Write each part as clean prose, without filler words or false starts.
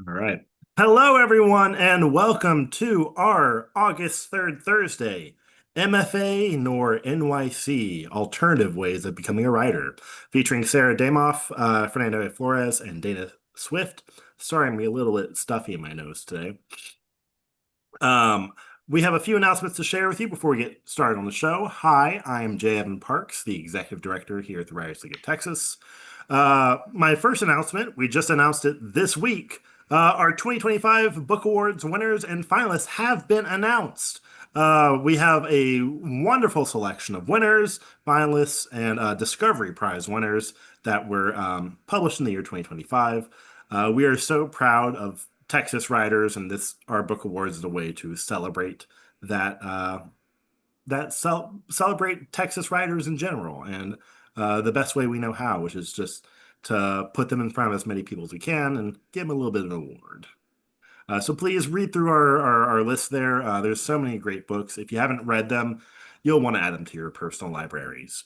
All right. Hello, everyone, and welcome to our August 3rd Thursday MFA nor NYC Alternative Ways of Becoming a Writer, featuring Sarah Damoff, Fernando A. Flores, and Dana Swift. Sorry, I'm a little bit stuffy in my nose today. Um, we have a few announcements to share with you before we get started on the show. Hi, I am Jay Evan Parks, the Executive Director here at the Writers League of Texas. My first announcement, we just announced it this week. Our 2025 Book Awards winners and finalists have been announced. We have a wonderful selection of winners, finalists, and Discovery Prize winners that were published in the year 2025. We are so proud of Texas writers, and this our book awards is a way to celebrate that celebrate Texas writers in general, and the best way we know how, which is just to put them in front of as many people as we can and give them a little bit of an award. So please read through our list there. There's so many great books. If you haven't read them, you'll want to add them to your personal libraries,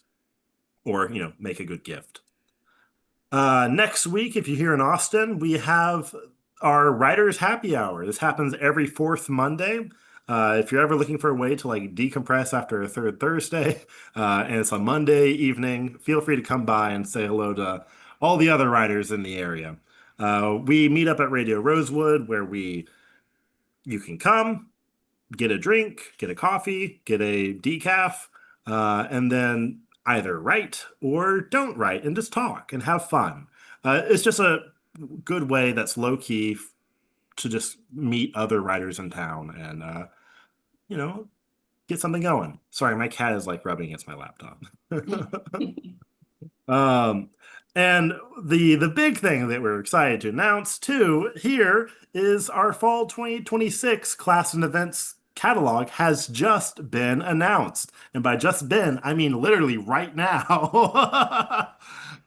or make a good gift. Next week, if you're here in Austin, we have our Writers Happy Hour. This happens every fourth Monday. If you're ever looking for a way to like decompress after a third Thursday, and it's a Monday evening, feel free to come by and say hello to all the other writers in the area. We meet up at Radio Rosewood, where you can come, get a drink, get a coffee, get a decaf, and then either write or don't write and just talk and have fun. It's just a good way that's low key to just meet other writers in town and you know get something going. Sorry, my cat is like rubbing against my laptop. Um, and the big thing that we're excited to announce too here is our fall 2026 class and events catalog has just been announced. And by just been, I mean literally right now.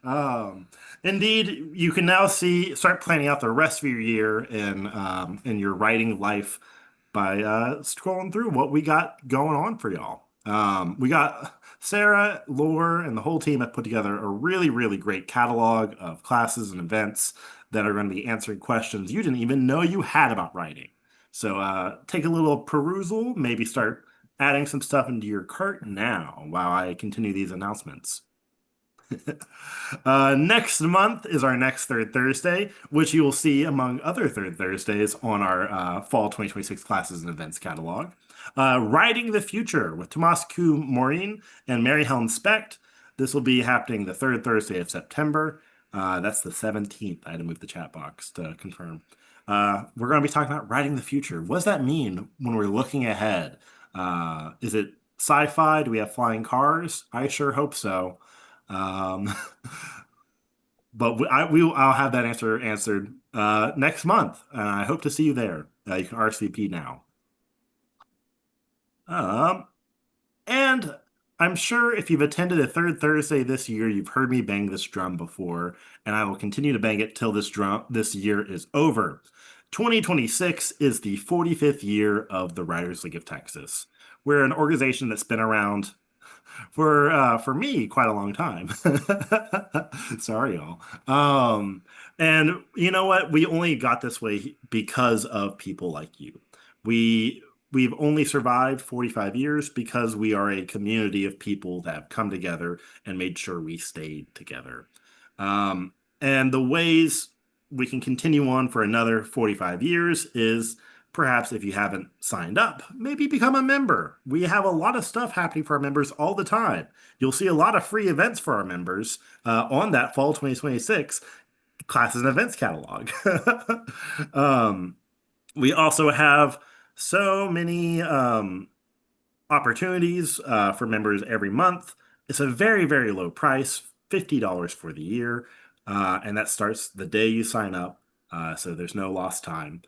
Um, Indeed, you can now start planning out the rest of your year in your writing life by scrolling through what we got going on for y'all. We got Sarah, Laura, and the whole team have put together a really, really great catalog of classes and events that are going to be answering questions you didn't even know you had about writing. So take a little perusal, maybe start adding some stuff into your cart now while I continue these announcements. Next month is our next third Thursday, which you will see among other third Thursdays on our fall 2026 classes and events catalog. Writing the Future with Tomas Q. Maureen and Mary Helen Specht. This will be happening the third Thursday of September. That's the 17th. I had to move the chat box to confirm. We're going to be talking about writing the future. What does that mean when we're looking ahead? Is it sci-fi? Do we have flying cars? I sure hope so. Um, but I'll have that answered next month. I hope to see you there. You can RSVP now. Um, and I'm sure if you've attended a third Thursday this year, you've heard me bang this drum before, and I will continue to bang it till this year is over. 2026 is the 45th year of the Writers League of Texas. We're an organization that's been around for me quite a long time. Sorry, y'all. And you know what? We only got this way because of people like you. We've only survived 45 years because we are a community of people that have come together and made sure we stayed together. And the ways we can continue on for another 45 years is perhaps if you haven't signed up, maybe become a member. We have a lot of stuff happening for our members all the time. You'll see a lot of free events for our members on that fall 2026 classes and events catalog. um, we also have so many opportunities for members every month. It's a very, very low price, $50 for the year. And that starts the day you sign up. So there's no lost time.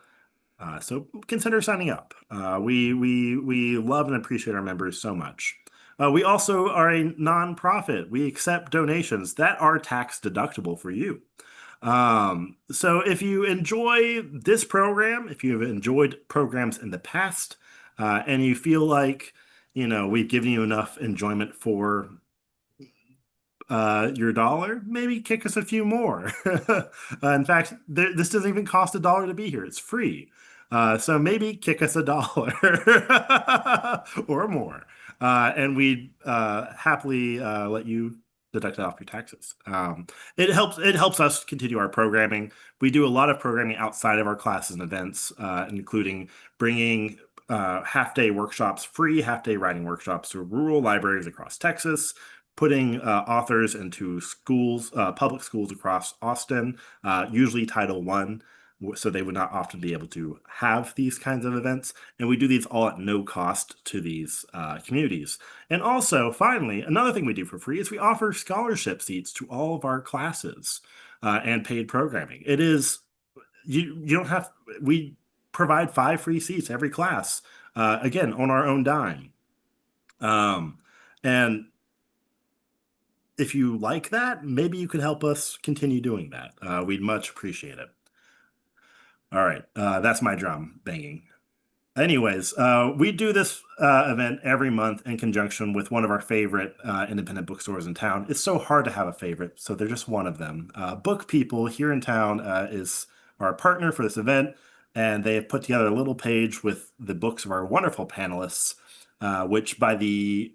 So consider signing up. We love and appreciate our members so much. We also are a nonprofit. We accept donations that are tax deductible for you. So if you enjoy this program, if you've enjoyed programs in the past, and you feel like, we've given you enough enjoyment for your dollar, maybe kick us a few more. In fact, this doesn't even cost $1 to be here. It's free. So maybe kick us $1 or more. And we'd happily let you deduct it off your taxes. It helps us continue our programming. We do a lot of programming outside of our classes and events, including bringing half-day workshops, free half-day writing workshops to rural libraries across Texas, putting authors into schools, public schools across Austin, usually Title I, so they would not often be able to have these kinds of events. And we do these all at no cost to these communities. And also, finally, another thing we do for free is we offer scholarship seats to all of our classes and paid programming. It is you don't have we provide 5 free seats every class, again on our own dime. And if you like that, maybe you could help us continue doing that. We'd much appreciate it. All right, that's my drum banging. Anyways, we do this event every month in conjunction with one of our favorite independent bookstores in town. It's so hard to have a favorite, so they're just one of them. Book People here in town is our partner for this event, and they have put together a little page with the books of our wonderful panelists, which by the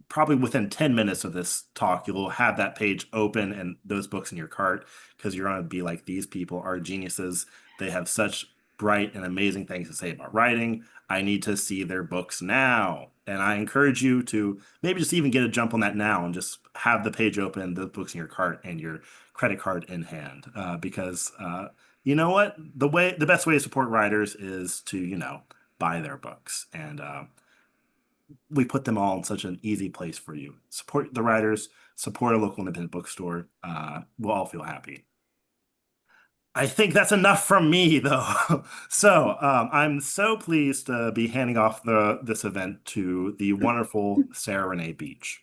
probably within 10 minutes of this talk, you'll have that page open and those books in your cart because you're going to be like, these people are geniuses. They have such bright and amazing things to say about writing. I need to see their books now. And I encourage you to maybe just even get a jump on that now and just have the page open, the books in your cart, and your credit card in hand. Because you know what? The best way to support writers is to, buy their books. And we put them all in such an easy place for you. Support the writers, support a local independent bookstore. We'll all feel happy. I think that's enough from me, though. So I'm so pleased to be handing off this event to the wonderful Sarah Renee Beach.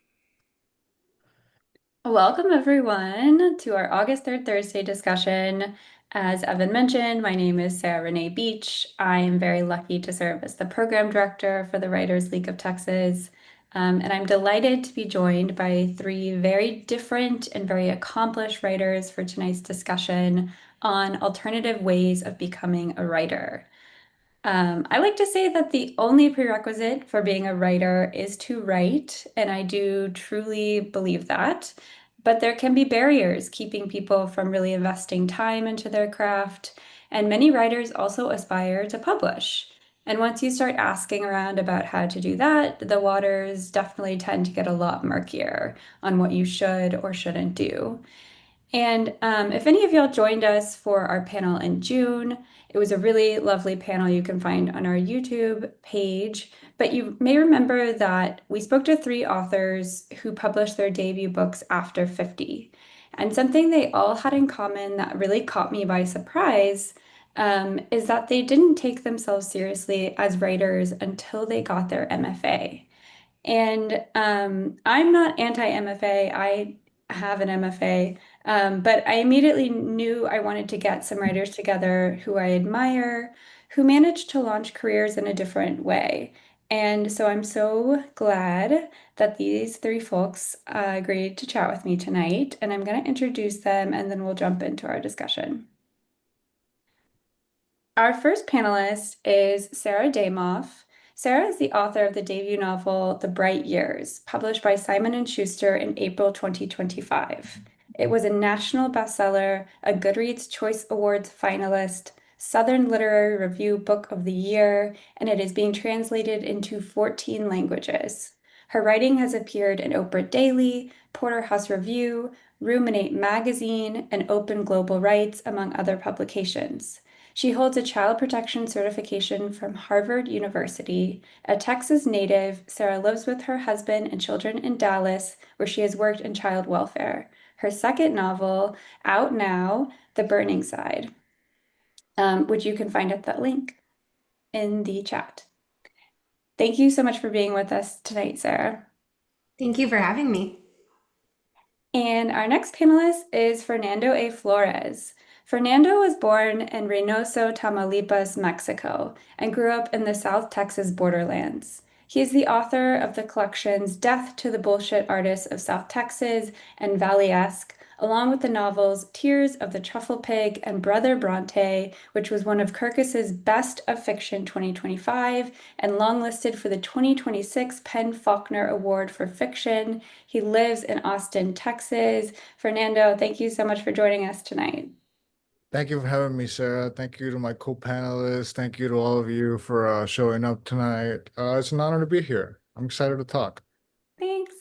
Welcome, everyone, to our August 3rd Thursday discussion. As Evan mentioned, my name is Sarah Renee Beach. I am very lucky to serve as the program director for the Writers League of Texas. And I'm delighted to be joined by 3 very different and very accomplished writers for tonight's discussion on alternative ways of becoming a writer. I like to say that the only prerequisite for being a writer is to write, and I do truly believe that. But there can be barriers keeping people from really investing time into their craft, and many writers also aspire to publish. And once you start asking around about how to do that, the waters definitely tend to get a lot murkier on what you should or shouldn't do. And if any of y'all joined us for our panel in June, it was a really lovely panel you can find on our YouTube page. But you may remember that we spoke to 3 authors who published their debut books after 50. And something they all had in common that really caught me by surprise is that they didn't take themselves seriously as writers until they got their MFA. And I'm not anti-MFA. I have an MFA, but I immediately knew I wanted to get some writers together who I admire, who managed to launch careers in a different way. And so I'm so glad that these 3 folks agreed to chat with me tonight. And I'm going to introduce them and then we'll jump into our discussion. Our first panelist is Sarah Damoff. Sarah is the author of the debut novel The Bright Years, published by Simon & Schuster in April 2025. It was a national bestseller, a Goodreads Choice Awards finalist, Southern Literary Review Book of the Year, and it is being translated into 14 languages. Her writing has appeared in Oprah Daily, Porterhouse Review, Ruminate Magazine, and Open Global Rights, among other publications. She holds a child protection certification from Harvard University. A Texas native, Sarah lives with her husband and children in Dallas, where she has worked in child welfare. Her second novel, out now, The Burning Side, which you can find at that link in the chat. Thank you so much for being with us tonight, Sarah. Thank you for having me. And our next panelist is Fernando A. Flores. Fernando was born in Reynosa, Tamaulipas, Mexico, and grew up in the South Texas borderlands. He is the author of the collections Death to the Bullshit Artists of South Texas and Valley-esque, along with the novels Tears of the Truffle Pig and Brother Brontë, which was one of Kirkus's Best of Fiction 2025 and longlisted for the 2026 PEN/Faulkner Award for Fiction. He lives in Austin, Texas. Fernando, thank you so much for joining us tonight. Thank you for having me, Sarah. Thank you to my co-panelists. Thank you to all of you for showing up tonight. It's an honor to be here. I'm excited to talk. Thanks.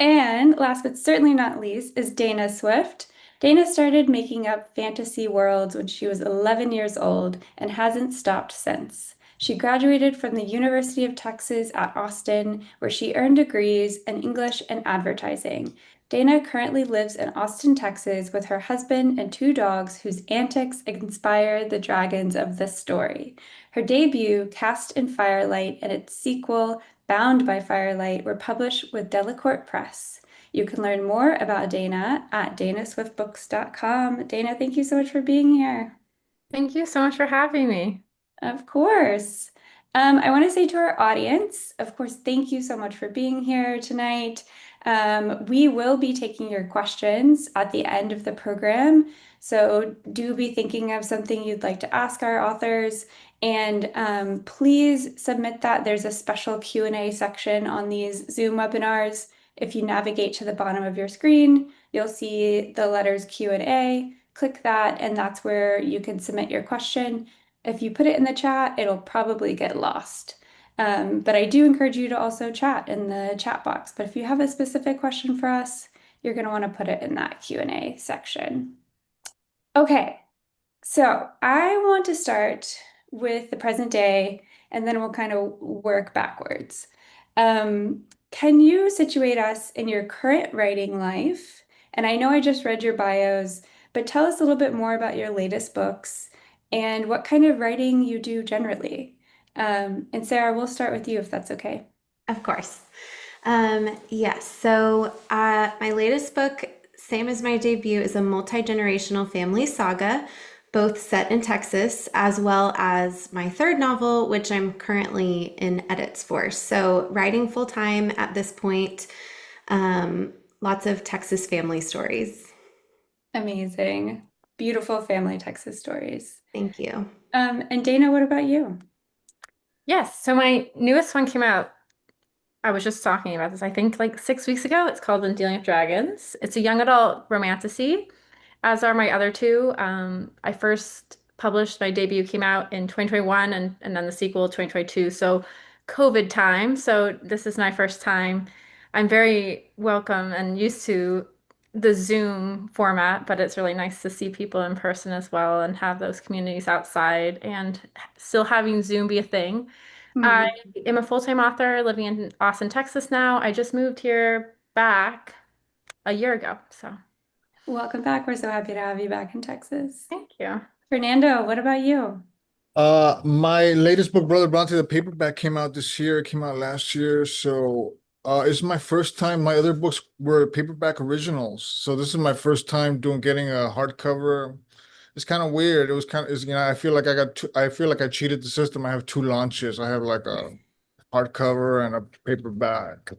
And last but certainly not least is Dana Swift. Dana started making up fantasy worlds when she was 11 years old and hasn't stopped since. She graduated from the University of Texas at Austin, where she earned degrees in English and advertising. Dana currently lives in Austin, Texas, with her husband and 2 dogs whose antics inspired the dragons of this story. Her debut, Cast in Firelight, and its sequel, Bound by Firelight, were published with Delacorte Press. You can learn more about Dana at danaswiftbooks.com. Dana, thank you so much for being here. Thank you so much for having me. Of course. I want to say to our audience, of course, thank you so much for being here tonight. We will be taking your questions at the end of the program, so do be thinking of something you'd like to ask our authors, and please submit that. There's a special Q&A section on these Zoom webinars. If you navigate to the bottom of your screen, you'll see the letters Q&A. Click that, and that's where you can submit your question. If you put it in the chat, it'll probably get lost. But I do encourage you to also chat in the chat box. But if you have a specific question for us, you're going to want to put it in that Q&A section. Okay, so I want to start with the present day, and then we'll kind of work backwards. Can you situate us in your current writing life? And I know I just read your bios, but tell us a little bit more about your latest books and what kind of writing you do generally. And Sarah, we'll start with you if that's okay. Of course. Yes. So my latest book, same as my debut, is a multi-generational family saga, both set in Texas, as well as my third novel, which I'm currently in edits for. So writing full-time at this point, lots of Texas family stories. Amazing. Beautiful family Texas stories. Thank you. And Dana, what about you? Yes, so my newest one came out. I was just talking about this, I think like 6 weeks ago. It's called In Dealing with Dragons. It's a young adult romantasy, as are my other 2. I first published, my debut came out in 2021 and then the sequel 2022. So COVID time. So this is my first time. I'm very welcome and used to the Zoom format, but it's really nice to see people in person as well and have those communities outside and still having Zoom be a thing. I am a full-time author living in Austin, Texas now. I just moved here back a year ago, so. Welcome back. We're so happy to have you back in Texas. Thank you. Fernando, what about you? My latest book, Brother Brontë, the paperback came out this year. It came out last year, so it's my first time. My other books were paperback originals, so this is my first time getting a hardcover. It's kind of weird. It was kind of, I feel like I feel like I cheated the system. I have 2 launches. I have like a hardcover and a paperback.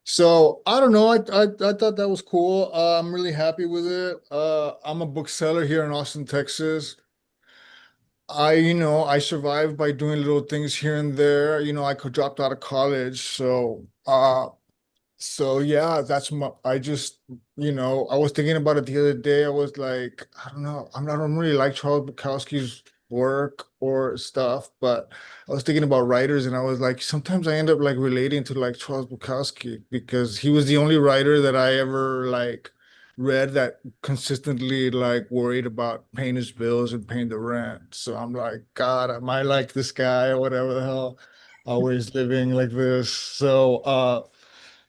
So I don't know. I thought that was cool. I'm really happy with it. I'm a bookseller here in Austin, Texas. I survived by doing little things here and there. Dropped out of college, so yeah, I was thinking about it the other day. I was like, I don't know, I don't really like Charles Bukowski's work or stuff, but I was thinking about writers, and I was like, sometimes I end up like relating to like Charles Bukowski because he was the only writer that I ever like read that consistently like worried about paying his bills and paying the rent. So I'm like, God, am I like this guy or whatever the hell, always living like this? So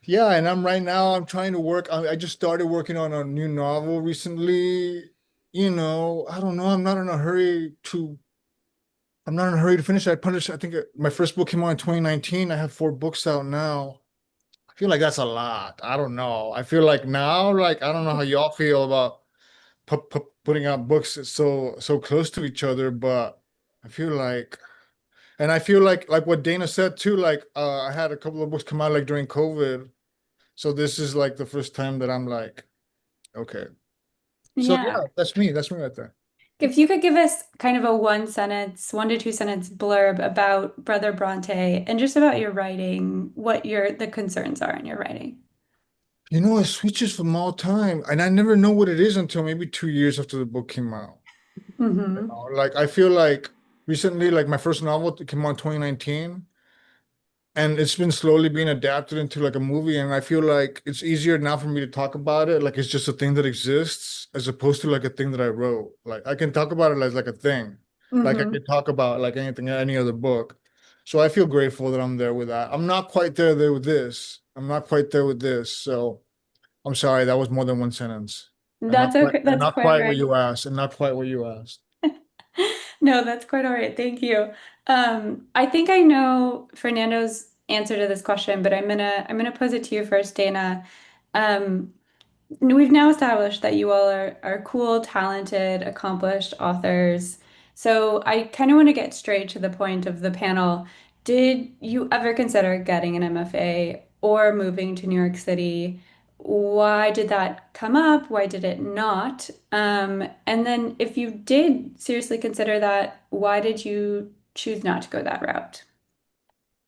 yeah, and I'm trying to work. I just started working on a new novel recently. I don't know. I'm not in a hurry to finish. I think my first book came out in 2019. I have 4 books out now. I feel like that's a lot. I don't know. I feel like now, like, I don't know how y'all feel about putting out books so close to each other, but I feel like And I feel like what Dana said too, like I had a couple of books come out like during COVID. So this is like the first time that I'm like, okay. So Yeah. yeah, that's me. That's me right there. If you could give us kind of a 1 to 2 sentence blurb about Brother Brontë and just about your writing, what the concerns are in your writing. You know, it switches from all time, and I never know what it is until maybe 2 years after the book came out. Mm-hmm. Like I feel like recently, like my first novel came out in 2019, and it's been slowly being adapted into like a movie, and I feel like it's easier now for me to talk about it, like it's just a thing that exists, as opposed to like a thing that I wrote. Like I can talk about it as like a thing, like I Mm-hmm. could talk about like anything, any other book. So I feel grateful that I'm there with that. I'm not quite there with this. I'm not quite there with this. So I'm sorry, that was more than one sentence. That's okay. And That's not quite all quite what right. you asked, and not quite what you asked. No, that's quite all right. Thank you. I think I know Fernando's answer to this question, but I'm gonna pose it to you first, Dana. Um, We've now established that you all are cool, talented, accomplished authors. So I kind of want to get straight to the point of the panel. Did you ever consider getting an MFA or moving to New York City? Why did that come up? Why did it not? And then if you did seriously consider that, why did you choose not to go that route?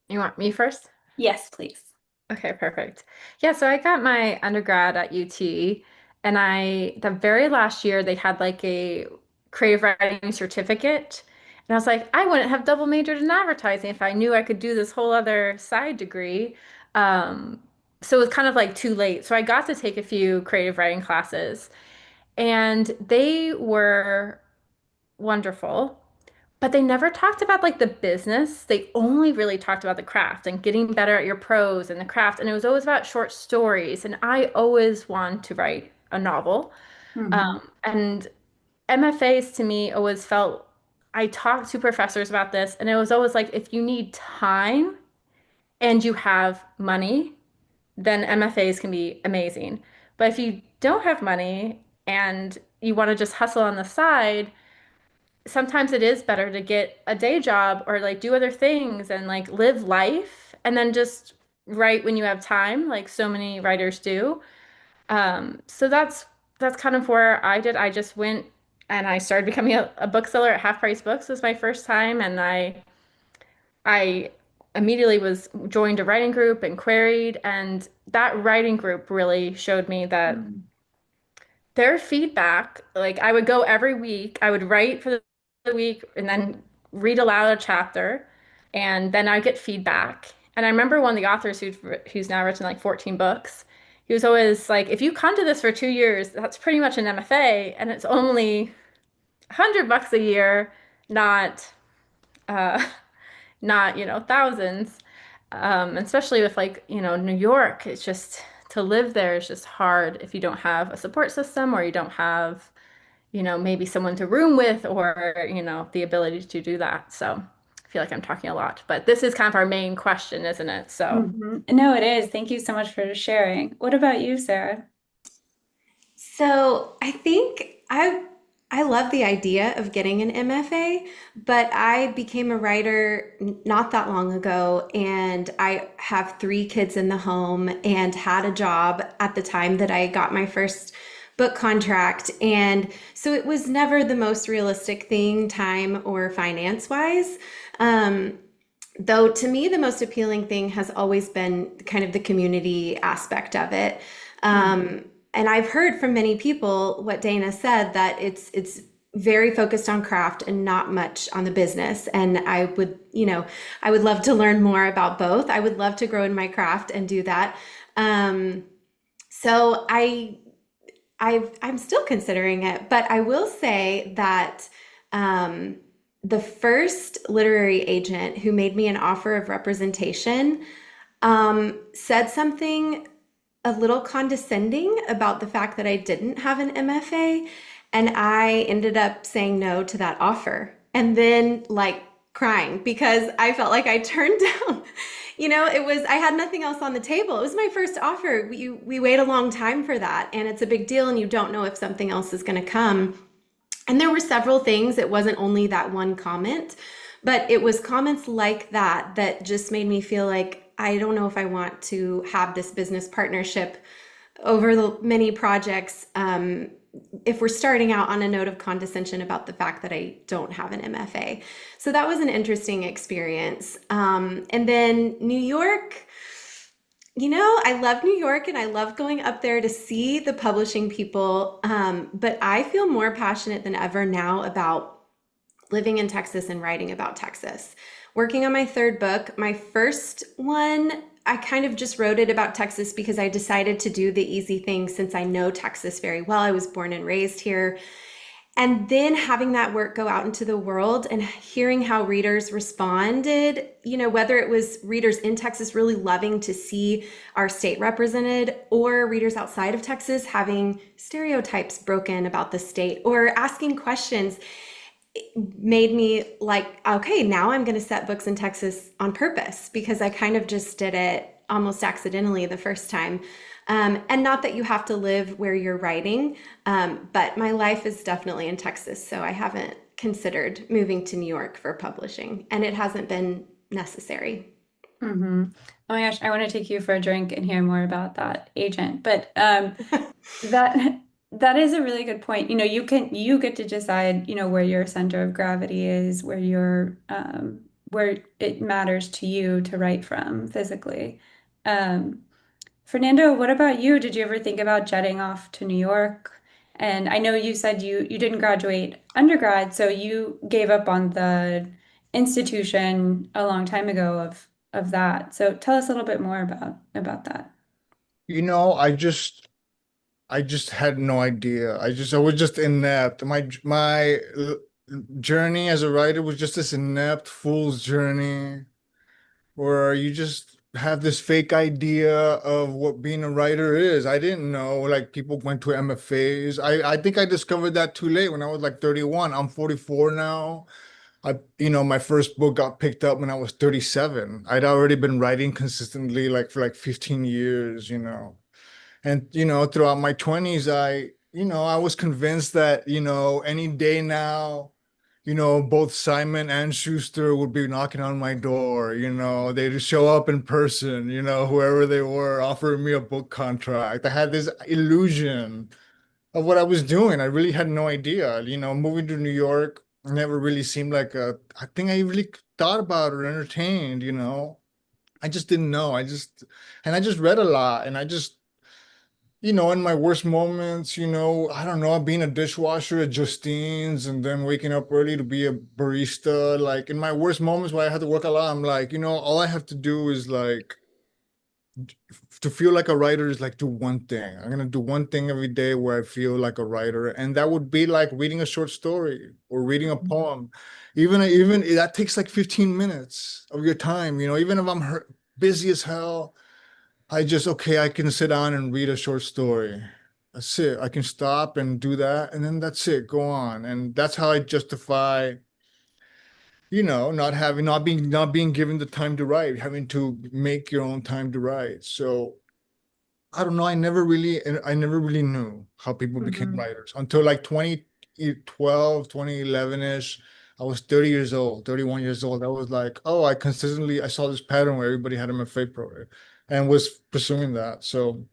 You want me first? Yes, please. Okay, perfect. Yeah, so I got my undergrad at UT, and the very last year they had like a creative writing certificate. And I was like, I wouldn't have double majored in advertising if I knew I could do this whole other side degree. Um, so it was kind of like too late. So I got to take a few creative writing classes, and they were wonderful. But they never talked about like the business. They only really talked about the craft and getting better at your prose and the craft. And it was always about short stories. And I always wanted to write a novel. Hmm. And MFAs to me always felt, I talked to professors about this, and it was always like, if you need time and you have money, then MFAs can be amazing. But if you don't have money and you want to just hustle on the side, sometimes it is better to get a day job or like do other things and like live life and then just write when you have time, like so many writers do. So that's kind of where I did. I just went and I started becoming a bookseller at Half Price Books was my first time, and I immediately was joined a writing group and queried, and that writing group really showed me that their feedback, like I would go every week, I would write for the week and then read aloud a chapter, and then I'd get feedback. And I remember one of the authors who's now written like 14 books. He was always like, if you come to this for 2 years, that's pretty much an MFA, and it's only $100 a year, not uh, not, thousands. Especially with like, New York, it's just to live there is just hard if you don't have a support system or you don't have, maybe someone to room with or, the ability to do that. So I feel like I'm talking a lot, but this is kind of our main question, isn't it? So No, it is. Thank you so much for sharing. What about you, Sarah? So I think I love the idea of getting an MFA, but I became a writer not that long ago, and I have 3 kids in the home and had a job at the time that I got my first book contract. And so it was never the most realistic thing, time or finance wise. Though to me, the most appealing thing has always been kind of the community aspect of it. And I've heard from many people what Dana said, that it's very focused on craft and not much on the business. And I would love to learn more about both. I would love to grow in my craft and do that. So I'm still considering it, but I will say that the first literary agent who made me an offer of representation said something a little condescending about the fact that I didn't have an MFA, and I ended up saying no to that offer, and then like crying because I felt like I turned down. I had nothing else on the table. It was my first offer. We wait a long time for that, and it's a big deal, and you don't know if something else is going to come. And there were several things. It wasn't only that one comment, But it was comments like that that just made me feel like I don't know if I want to have this business partnership over the many projects, if we're starting out on a note of condescension about the fact that I don't have an MFA. So that was an interesting experience. And then New York, I love New York and I love going up there to see the publishing people. But I feel more passionate than ever now about living in Texas and writing about Texas. Working on my third book, my first one, I kind of just wrote it about Texas because I decided to do the easy thing since I know Texas very well. I was born and raised here. And then having that work go out into the world and hearing how readers responded, whether it was readers in Texas really loving to see our state represented, or readers outside of Texas having stereotypes broken about the state or asking questions, made me like, okay, now I'm going to set books in Texas on purpose because I kind of just did it almost accidentally the first time. And not that you have to live where you're writing, but my life is definitely in Texas. So I haven't considered moving to New York for publishing, and it hasn't been necessary. Oh my gosh, I want to take you for a drink and hear more about that agent. But that is a really good point. You get to decide, where your center of gravity is, where it matters to you to write from physically. Fernando, what about you? Did you ever think about jetting off to New York? And I know you said you didn't graduate undergrad, so you gave up on the institution a long time ago of that. So tell us a little bit more about that. I just had no idea. I was just inept. My journey as a writer was just this inept fool's journey where you just have this fake idea of what being a writer is. I didn't know, like, people went to MFAs. I think I discovered that too late when I was like 31. I'm 44 now. My first book got picked up when I was 37. I'd already been writing consistently like for like 15 years. And throughout my 20s, I was convinced that, any day now, both Simon and Schuster would be knocking on my door. They'd show up in person, whoever they were, offering me a book contract. I had this illusion of what I was doing. I really had no idea. Moving to New York never really seemed like I think I really thought about or entertained. I just didn't know. I just read a lot, and I just, in my worst moments, I don't know, being a dishwasher at Justine's and then waking up early to be a barista. Like in my worst moments where I had to work a lot, I'm like, all I have to do is like to feel like a writer is like do one thing. I'm gonna do one thing every day where I feel like a writer, and that would be like reading a short story or reading a poem. Even that takes like 15 minutes of your time. Even if I'm busy as hell. Okay, I can sit down and read a short story. That's it. I can stop and do that, and then that's it. Go on. And that's how I justify, not being given the time to write, having to make your own time to write. So I don't know. I never really knew how people became writers until like 2012, 2011-ish. I was 30 years old, 31 years old. I was like, oh, I saw this pattern where everybody had a MFA program and was pursuing that. So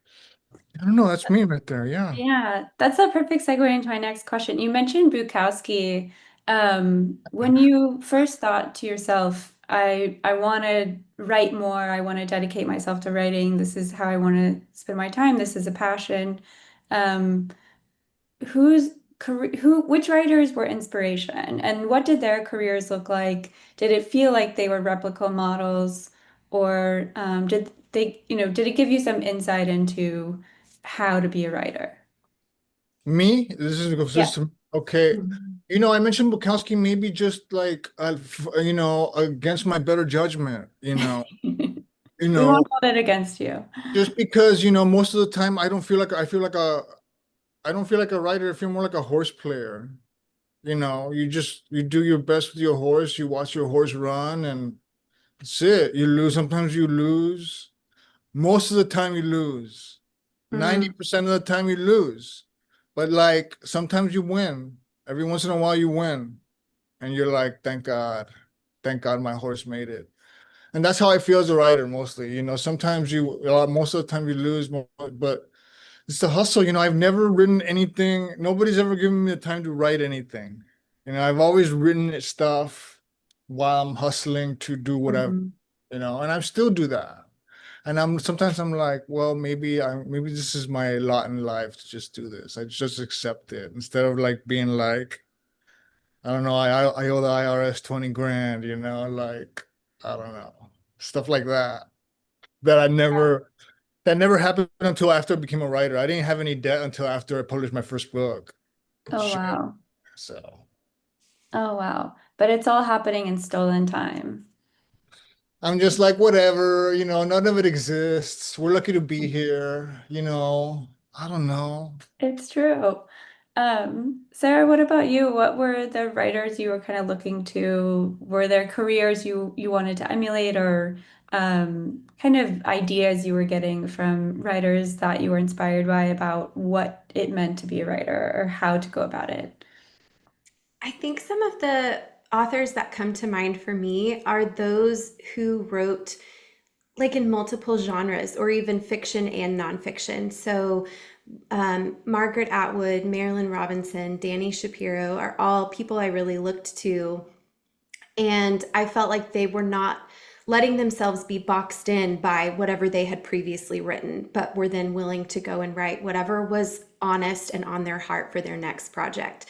I don't know. That's me right there. Yeah. Yeah, that's a perfect segue into my next question. You mentioned Bukowski. When you first thought to yourself, I want to write more, I want to dedicate myself to writing, this is how I want to spend my time, this is a passion. Um, which writers were inspiration, and what did their careers look like? Did it feel like they were replica models, or did it give you some insight into how to be a writer? Me, this is a Yeah. system. Okay. I mentioned Bukowski maybe just like, against my better judgment, you We know, won't hold it against you. just because, most of the time I don't feel like a writer. I feel more like a horse player. You do your best with your horse. You watch your horse run, and that's it. You lose. Sometimes you lose. Most of the time you lose. 90% of the time you lose. But like sometimes you win. Every once in a while you win. And you're like, thank God. thank God my horse made it. And that's how I feel as a writer mostly. Sometimes most of the time you lose, but it's the hustle. I've never written anything. Nobody's ever given me the time to write anything. I've always written stuff while I'm hustling to do whatever, Mhm. and I still do that. And sometimes I'm like, well, maybe this is my lot in life to just do this. I just accept it instead of like being like, I don't know, I owe the IRS 20 grand, like, I don't know, stuff like that. That I never that never happened until after I became a writer. I didn't have any debt until after I published my first book. Oh, Shit. wow. So Oh, wow. But it's all happening in stolen time. I'm just like, whatever, none of it exists. We're lucky to be here, I don't know. It's true. Sarah, what about you? What were the writers you were kind of looking to? Were there careers you wanted to emulate or kind of ideas you were getting from writers that you were inspired by about what it meant to be a writer or how to go about it? I think some of the authors that come to mind for me are those who wrote like in multiple genres or even fiction and nonfiction. So, Margaret Atwood, Marilyn Robinson, Danny Shapiro are all people I really looked to. And I felt like they were not letting themselves be boxed in by whatever they had previously written, but were then willing to go and write whatever was honest and on their heart for their next project.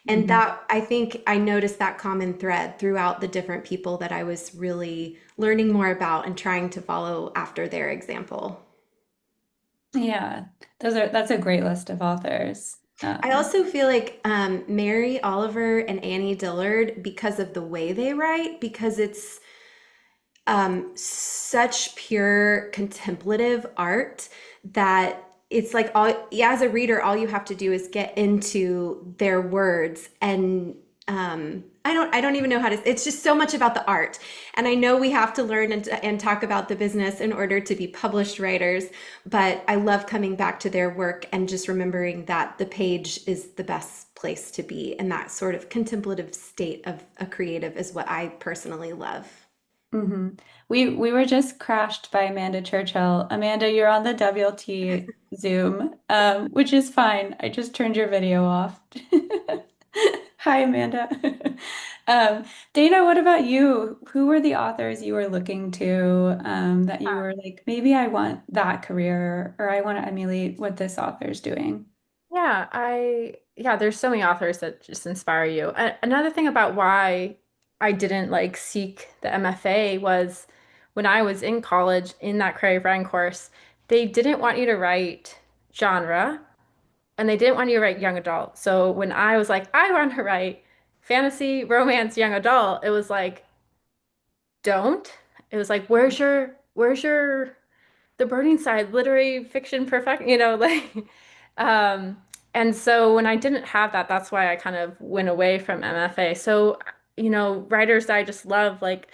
And Mhm. that, I think I noticed that common thread throughout the different people that I was really learning more about and trying to follow after their example. Yeah, that's a great list of authors. I also feel like Mary Oliver and Annie Dillard, because of the way they write, because it's such pure contemplative art that it's like all yeah, as a reader, all you have to do is get into their words and I don't even know how to it's just so much about the art. And I know we have to learn and talk about the business in order to be published writers, but I love coming back to their work and just remembering that the page is the best place to be, and that sort of contemplative state of a creative is what I personally love. hmm we were just crashed by Amanda Churchill. Amanda, you're on the WLT Zoom, which is fine. I just turned your video off. Hi, Amanda. Dana, what about you? Who were the authors you were looking to, that you were like, maybe I want that career or I want to emulate what this author's doing? Yeah, there's so many authors that just inspire you. Another thing about why I didn't like seek the MFA was when I was in college in that creative writing course, they didn't want you to write genre and they didn't want you to write young adult. So when I was like, I want to write fantasy, romance, young adult, it was like, don't. It was like, where's your the burning side, literary fiction perfect, like um and so when I didn't have that, that's why I kind of went away from MFA. So, writers that I just love, like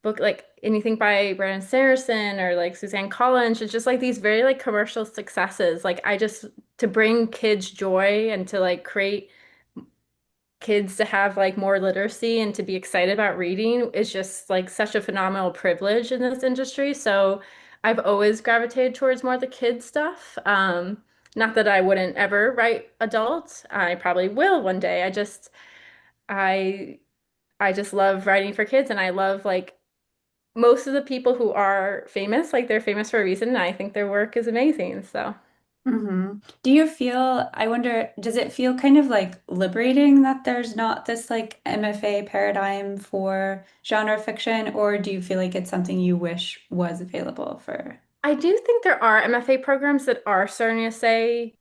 book like anything by Brandon Sanderson or like Suzanne Collins, it's just like these very like commercial successes. Like I just to bring kids joy and to like create kids to have like more literacy and to be excited about reading is just like such a phenomenal privilege in this industry. So I've always gravitated towards more of the kids stuff. Not that I wouldn't ever write adults. I probably will one day. I I just love writing for kids and I love like most of the people who are famous, like they're famous for a reason, and I think their work is amazing. So Do you feel, I wonder, does it feel kind of like liberating that there's not this like MFA paradigm for genre fiction, or do you feel like it's something you wish was available for? I do think there are MFA programs that are starting to say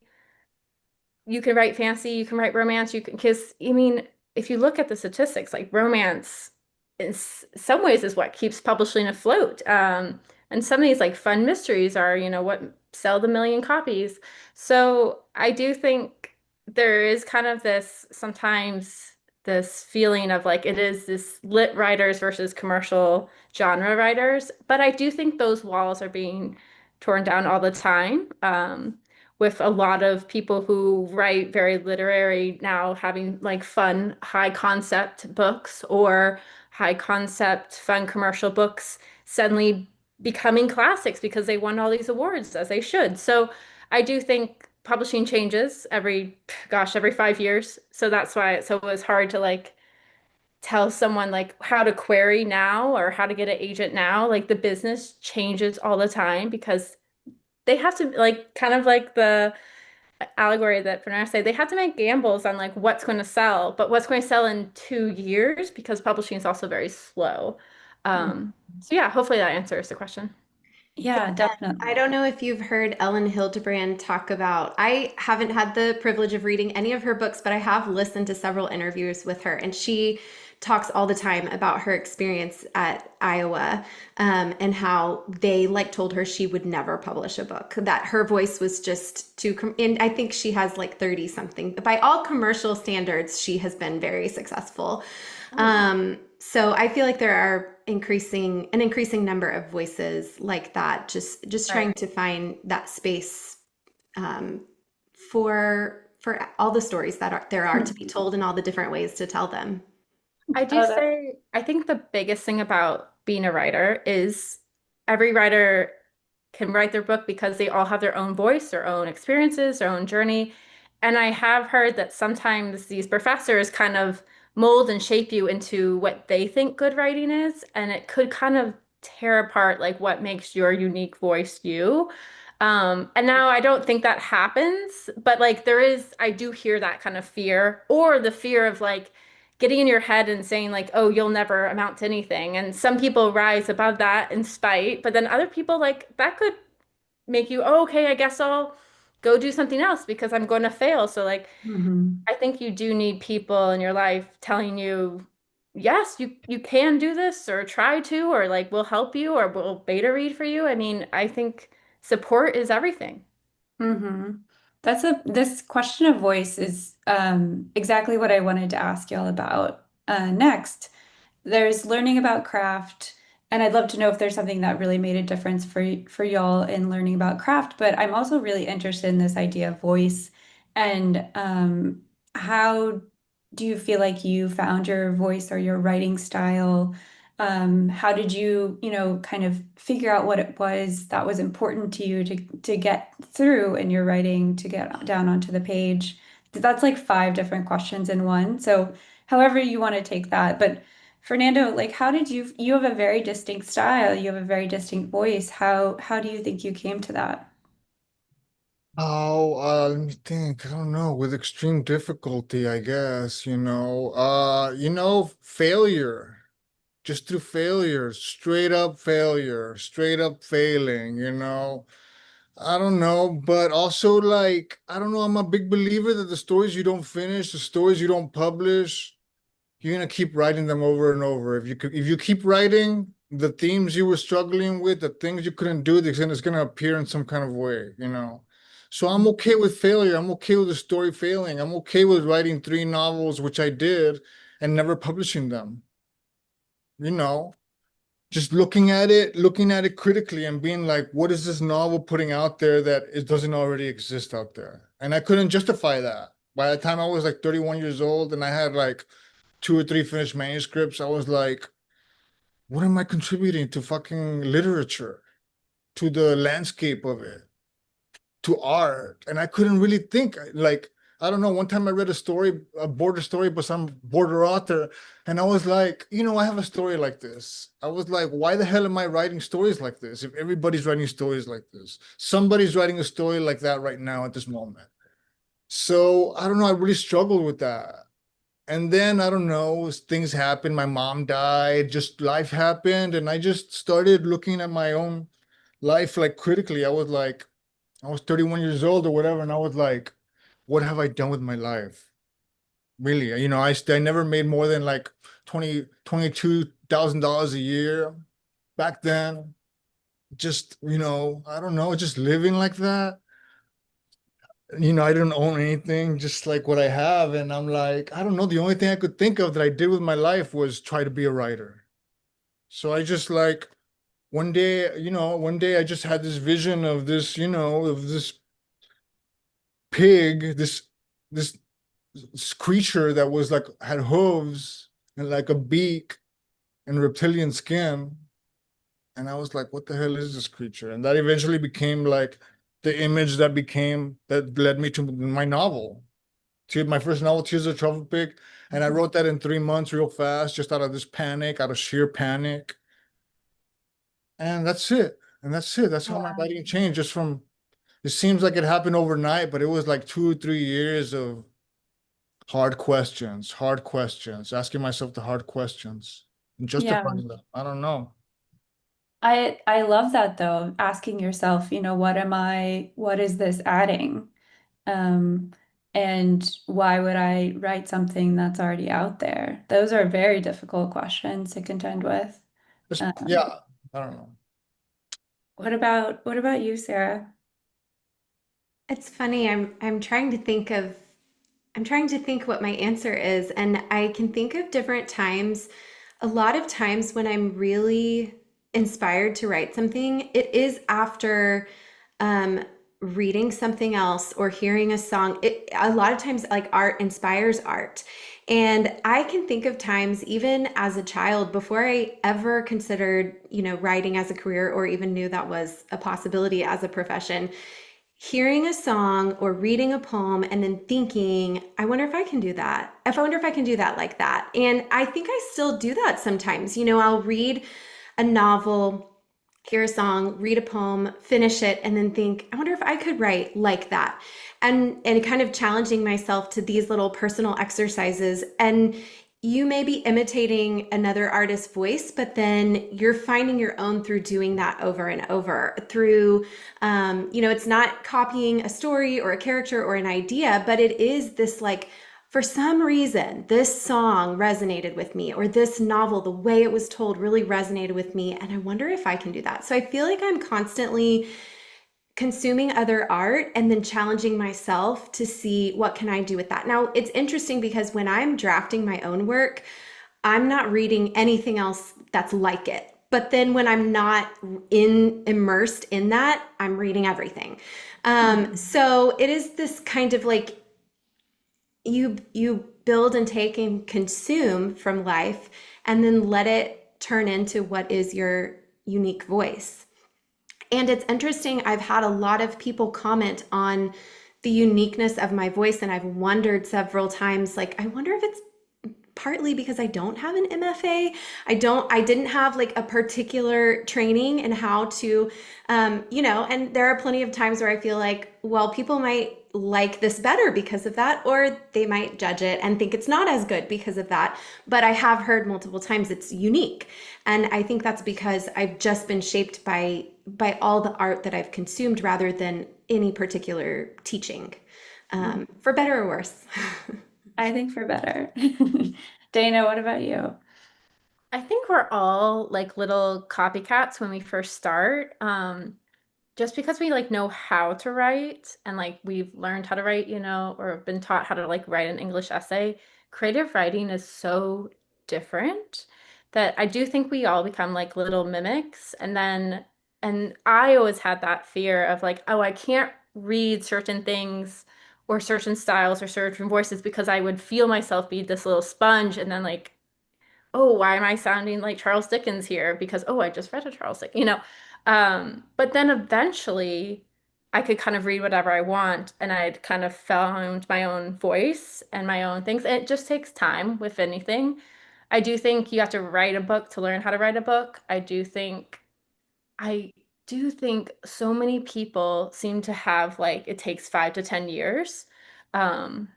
you can write fantasy, you can write romance, you can, because I mean, if you look at the statistics, like romance in some ways is what keeps publishing afloat. And some of these like fun mysteries are, what sell the million copies. So I do think there is kind of this sometimes this feeling of like it is this lit writers versus commercial genre writers, but I do think those walls are being torn down all the time. with a lot of people who write very literary now having like fun, high concept books or high concept, fun commercial books suddenly becoming classics because they won all these awards as they should. So I do think publishing changes every 5 years. So that's why it's always hard to like tell someone like how to query now or how to get an agent now. Like the business changes all the time because they have to like kind of like the allegory that Fernando said, they have to make gambles on like what's going to sell, but what's going to sell in 2 years because publishing is also very slow. So yeah, hopefully that answers the question. Yeah, I definitely. don't know if you've heard Ellen Hildebrand talk about, I haven't had the privilege of reading any of her books, but I have listened to several interviews with her, and she talks all the time about her experience at Iowa, and how they like told her she would never publish a book, that her voice was just too, and I think she has like 30 something. By all commercial standards, she has been very successful. So I feel like there are an increasing number of voices like that, just trying Right. to find that space, for all the stories there are to be told and all the different ways to tell them. I do Oh, that, say, I think the biggest thing about being a writer is every writer can write their book because they all have their own voice, their own experiences, their own journey. And I have heard that sometimes these professors kind of mold and shape you into what they think good writing is, and it could kind of tear apart like what makes your unique voice you. And now I don't think that happens, but like I do hear that kind of fear, or the fear of like getting in your head and saying like, oh, you'll never amount to anything. And some people rise above that in spite, but then other people like that could make you, oh, okay, I guess I'll go do something else because I'm going to fail. So like mhm. I think you do need people in your life telling you, yes, you can do this or try to, or like we'll help you or we'll beta read for you. I mean, I think support is everything. Mm-hmm. This question of voice is exactly what I wanted to ask y'all about next. There's learning about craft, and I'd love to know if there's something that really made a difference for y'all in learning about craft. But I'm also really interested in this idea of voice and how do you feel like you found your voice or your writing style? How did you, kind of figure out what it was that was important to you to get through in your writing, to get down onto the page? That's like five different questions in one. So however you want to take that, but Fernando, like how did you have a very distinct style, you have a very distinct voice. How do you think you came to that? Oh, let me think. I don't know. With extreme difficulty, I guess, failure. Just through failure, straight up failing, I don't know, but also like, I don't know, I'm a big believer that the stories you don't finish, the stories you don't publish, you're gonna keep writing them over and over. If you keep writing the themes you were struggling with, the things you couldn't do, it's gonna appear in some kind of way. So I'm okay with failure. I'm okay with the story failing. I'm okay with writing 3 novels, which I did, and never publishing them. You know, just looking at it critically and being like, what is this novel putting out there that it doesn't already exist out there? And I couldn't justify that. By the time I was like 31 years old and I had like 2 or 3 finished manuscripts, I was like, what am I contributing to fucking literature, to the landscape of it, to art? And I couldn't really think like, I don't know. One time I read a border story by some border author, and I was like, I have a story like this. I was like, why the hell am I writing stories like this? If everybody's writing stories like this, somebody's writing a story like that right now at this moment. So I don't know. I really struggled with that. And then I don't know, things happened. My mom died, just life happened. And I just started looking at my own life like critically. I was 31 years old or whatever. And I was like, what have I done with my life? Really? I never made more than like $22,000 a year back then. Just, I don't know, just living like that. I didn't own anything, just like what I have. And I'm like, I don't know. The only thing I could think of that I did with my life was try to be a writer. So I just like one day I just had this vision of this pig, this creature that was like had hooves and like a beak and reptilian skin. And I was like, what the hell is this creature? And that eventually became like the image that led me to my novel. My first novel, Tears of the Truffle Pig. And I wrote that in 3 months real fast, just out of this panic, out of sheer panic. And that's it. That's how my Wow. writing changed. It seems like it happened overnight, but it was like 2 or 3 years of hard questions, asking myself the hard questions and Yeah. justifying them. I don't know. I love that though, asking yourself, what is this adding? Um, and why would I write something that's already out there? Those are very difficult questions to contend with. Um, Yeah, I don't know. what about you, Sarah? It's funny. I'm trying to think what my answer is, and I can think of different times. A lot of times when I'm really inspired to write something, it is after um, reading something else or hearing a song. A lot of times, like art inspires art. And I can think of times, even as a child, before I ever considered, writing as a career or even knew that was a possibility as a profession, hearing a song or reading a poem and then thinking, I wonder if I can do that. If I wonder if I can do that like that. And I think I still do that sometimes. I'll read a novel, hear a song, read a poem, finish it, and then think, I wonder if I could write like that. And kind of challenging myself to these little personal exercises. And you may be imitating another artist's voice, but then you're finding your own through doing that over and over. It's not copying a story or a character or an idea, but it is this like, for some reason, this song resonated with me, or this novel, the way it was told really resonated with me. And I wonder if I can do that. So I feel like I'm constantly consuming other art and then challenging myself to see what can I do with that. Now, it's interesting because when I'm drafting my own work, I'm not reading anything else that's like it. But then when I'm not immersed in that, I'm reading everything. So it is this kind of like you build and take and consume from life and then let it turn into what is your unique voice. And it's interesting, I've had a lot of people comment on the uniqueness of my voice, and I've wondered several times, like, I wonder if it's partly because I don't have an MFA. I didn't have like a particular training in how to, and there are plenty of times where I feel like, well, people might like this better because of that, or they might judge it and think it's not as good because of that. But I have heard multiple times it's unique. And I think that's because I've just been shaped by all the art that I've consumed rather than any particular teaching, for better or worse. I think for better. Dana, what about you? I think we're all like little copycats when we first start. Just because we like know how to write and like we've learned how to write, or been taught how to like write an English essay, creative writing is so different that I do think we all become like little mimics. And I always had that fear of like, oh, I can't read certain things or certain styles or certain voices because I would feel myself be this little sponge and then like, oh, why am I sounding like Charles Dickens here? Because, oh, I just read a Charles Dickens. But then eventually I could kind of read whatever I want and I'd kind of found my own voice and my own things. It just takes time with anything. I do think you have to write a book to learn how to write a book. I do think so many people seem to have like it takes 5 to 10 years. Um,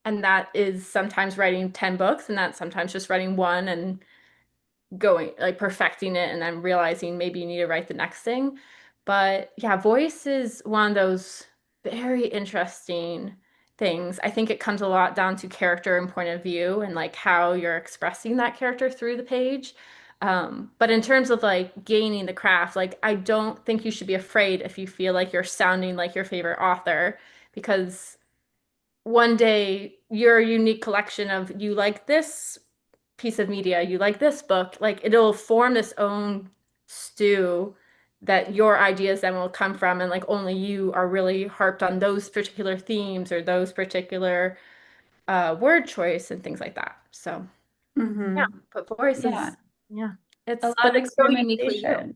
and that is sometimes writing 10 books and that's sometimes just writing one and going like perfecting it and then realizing maybe you need to write the next thing. But yeah, voice is one of those very interesting things. I think it comes a lot down to character and point of view and like how you're expressing that character through the page. But in terms of like gaining the craft, like I don't think you should be afraid if you feel like you're sounding like your favorite author because one day your unique collection of you like this piece of media, you like this book, like it'll form this own stew that your ideas then will come from, and like only you are really harped on those particular themes or those particular word choice and things like that. So yeah, Mm-hmm. but voice Yeah. is yeah, A lot but of it's so uniquely you. experimentation.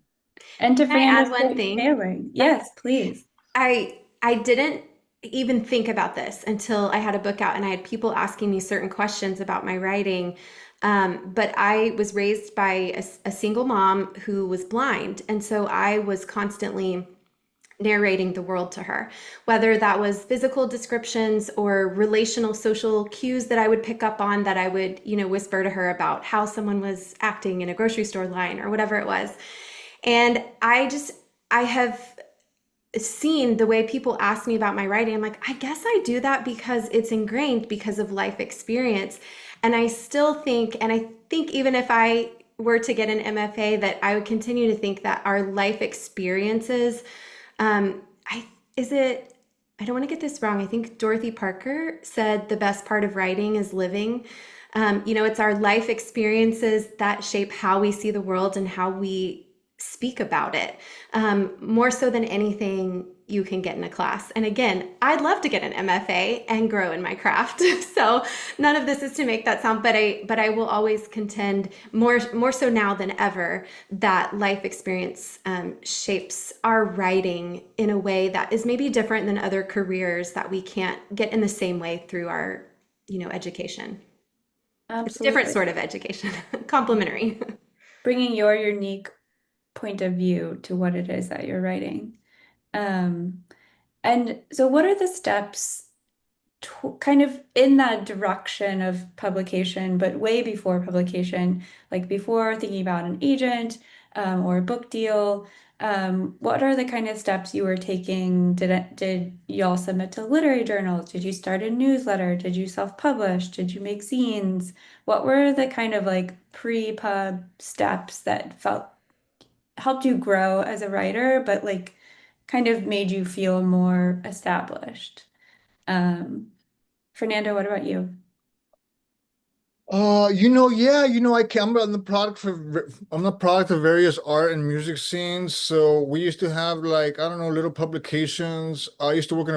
And to Can I add Fernanda's one point, thing? failing. Yes, please. I didn't even think about this until I had a book out and I had people asking me certain questions about my writing. But I was raised by a single mom who was blind. And so I was constantly narrating the world to her, whether that was physical descriptions or relational social cues that I would pick up on, that I would, whisper to her about how someone was acting in a grocery store line or whatever it was. And I have seen the way people ask me about my writing. I'm like, I guess I do that because it's ingrained because of life experience. And I still think, and I think even if I were to get an MFA, that I would continue to think that our life experiences, I is it, I don't want to get this wrong. I think Dorothy Parker said the best part of writing is living. It's our life experiences that shape how we see the world and how we speak about it, more so than anything you can get in a class. And again, I'd love to get an MFA and grow in my craft. So none of this is to make that sound, but I will always contend more so now than ever that life experience shapes our writing in a way that is maybe different than other careers that we can't get in the same way through our, education. It's a different Absolutely. sort of education, complementary. Bringing your unique point of view to what it is that you're writing. And so what are the steps kind of in that direction of publication, but way before publication, like before thinking about an agent or a book deal? What are the kind of steps you were taking? Did you all submit to literary journals? Did you start a newsletter? Did you self-publish? Did you make zines? What were the kind of like pre-pub steps that helped you grow as a writer, but like kind of made you feel more established? Fernando, what about you? Yeah, I'm the product of various art and music scenes. So we used to have like, I don't know, little publications. I used to work at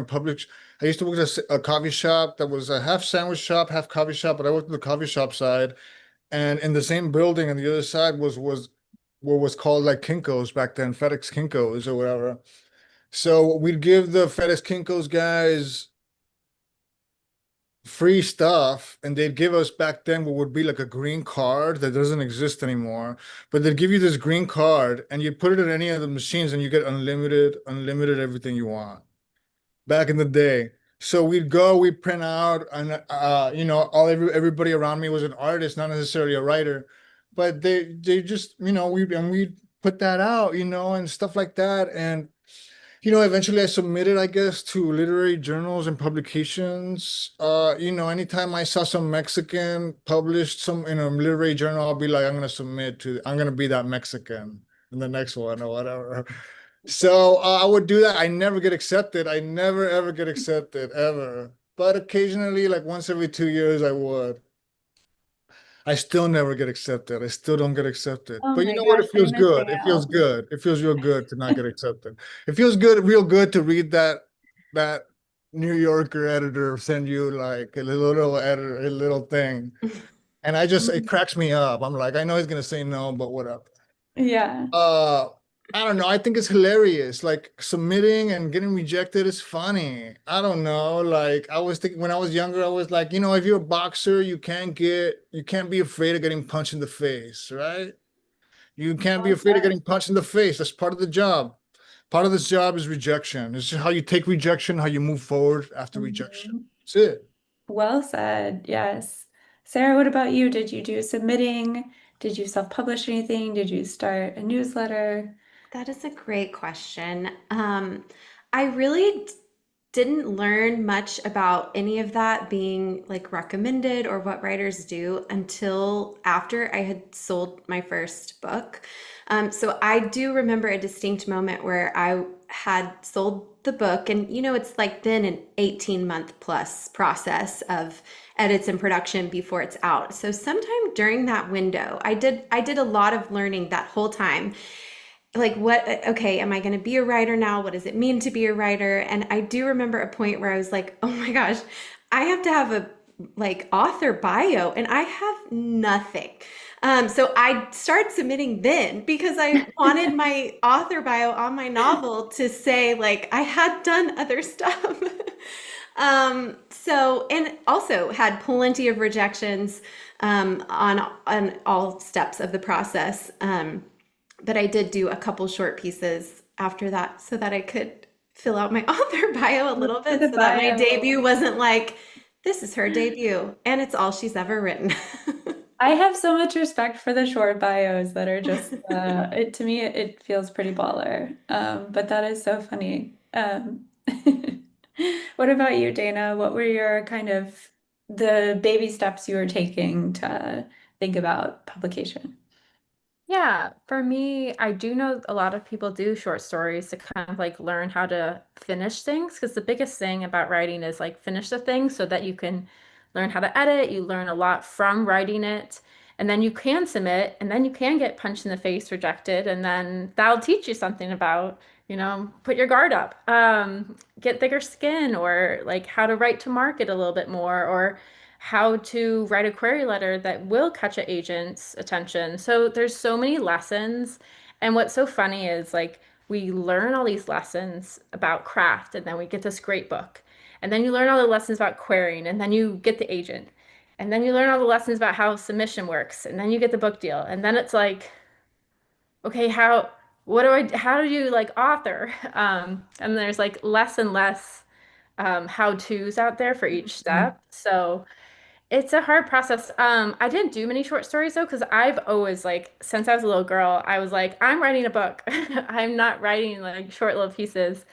a coffee shop that was a half sandwich shop, half coffee shop, but I worked at the coffee shop side. And in the same building on the other side was what was called like Kinko's back then, FedEx Kinko's or whatever. So we'd give the FedEx Kinko's guys free stuff, and they'd give us back then what would be like a green card that doesn't exist anymore, but they'd give you this green card and you put it in any of the machines and you get unlimited everything you want back in the day. So we'd print out, and everybody around me was an artist, not necessarily a writer, but they just, we'd put that out, and stuff like that. And eventually I submitted, I guess, to literary journals and publications. Anytime I saw some Mexican published some in a literary journal, I'll be like, I'm gonna be that Mexican in the next one or whatever. So I would do that. I never get accepted. I never ever get accepted ever. But occasionally, like once every 2 years, I would. I still never get accepted. I still don't get accepted. Oh But you my know what? gosh, It I'm feels missing good. It feels out. good. It feels real good to not get accepted. It feels good, real good to read that New Yorker editor send you like a little thing. And it cracks me up. I'm like, I know he's gonna say no, but whatever. Yeah. Uh, I don't know. I think it's hilarious. Like submitting and getting rejected is funny. I don't know. Like I was thinking when I was younger, I was like, if you're a boxer, you can't be afraid of getting punched in the face, right? You can't be Well afraid of said. getting punched in the face. That's part of the job. Part of this job is rejection. It's just how you take rejection, how you move forward after rejection. Mhm. That's it. Well said. Yes. Sarah, what about you? Did you do submitting? Did you self-publish anything? Did you start a newsletter? That is a great question. I really didn't learn much about any of that being like recommended or what writers do until after I had sold my first book. So I do remember a distinct moment where I had sold the book, and it's like been an 18-month plus process of edits and production before it's out. So sometime during that window, I did a lot of learning that whole time. like what, okay, am I going to be a writer now? What does it mean to be a writer? And I do remember a point where I was like, oh my gosh, I have to have a like author bio and I have nothing. So I started submitting then because I wanted my author bio on my novel to say like I had done other stuff. So and also had plenty of rejections on all steps of the process. But I did do a couple short pieces after that so that I could fill out my author bio a little bit The so that my bio. debut wasn't like, this is her debut and it's all she's ever written. I have so much respect for the short bios that are just to me it feels pretty baller. But that is so funny. What about you, Dana? What were your kind of the baby steps you were taking to think about publication? Yeah, for me, I do know a lot of people do short stories to kind of like learn how to finish things because the biggest thing about writing is like finish the thing so that you can learn how to edit. You learn a lot from writing it, and then you can submit, and then you can get punched in the face, rejected, and then that'll teach you something about, put your guard up, get thicker skin, or like how to write to market a little bit more, or how to write a query letter that will catch an agent's attention. So there's so many lessons. And what's so funny is like we learn all these lessons about craft and then we get this great book. And then you learn all the lessons about querying and then you get the agent. And then you learn all the lessons about how submission works and then you get the book deal. And then it's like, okay, how do you like author? And there's like less and less how-tos out there for each step. So it's a hard process. I didn't do many short stories though, because I've always like since I was a little girl, I was like, I'm writing a book. I'm not writing like short little pieces.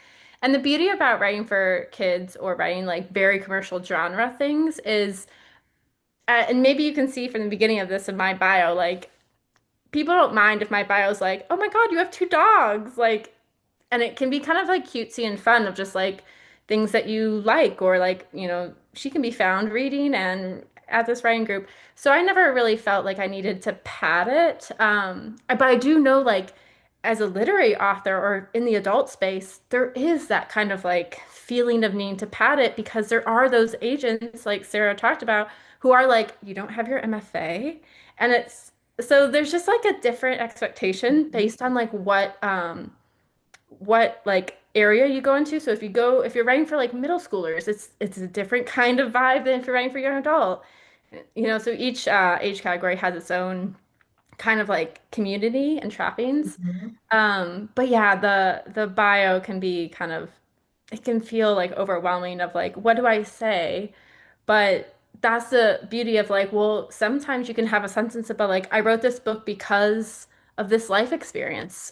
And the beauty about writing for kids or writing like very commercial genre things is, and maybe you can see from the beginning of this in my bio, like people don't mind if my bio is like, oh my God, you have two dogs. Like, and it can be kind of like cutesy and fun of just like things that you like or like, she can be found reading and at this writing group. So I never really felt like I needed to pad it. But I do know like as a literary author or in the adult space, there is that kind of like feeling of needing to pad it because there are those agents like Sarah talked about who are like, you don't have your MFA. And it's so there's just like a different expectation based on like what like area you go into. So if you're writing for like middle schoolers, it's a different kind of vibe than if you're writing for young adult. So each age category has its own kind of like community and trappings. Mhm. But yeah, the bio can be kind of it can feel like overwhelming of like what do I say? But that's the beauty of like, well, sometimes you can have a sentence about like I wrote this book because of this life experience.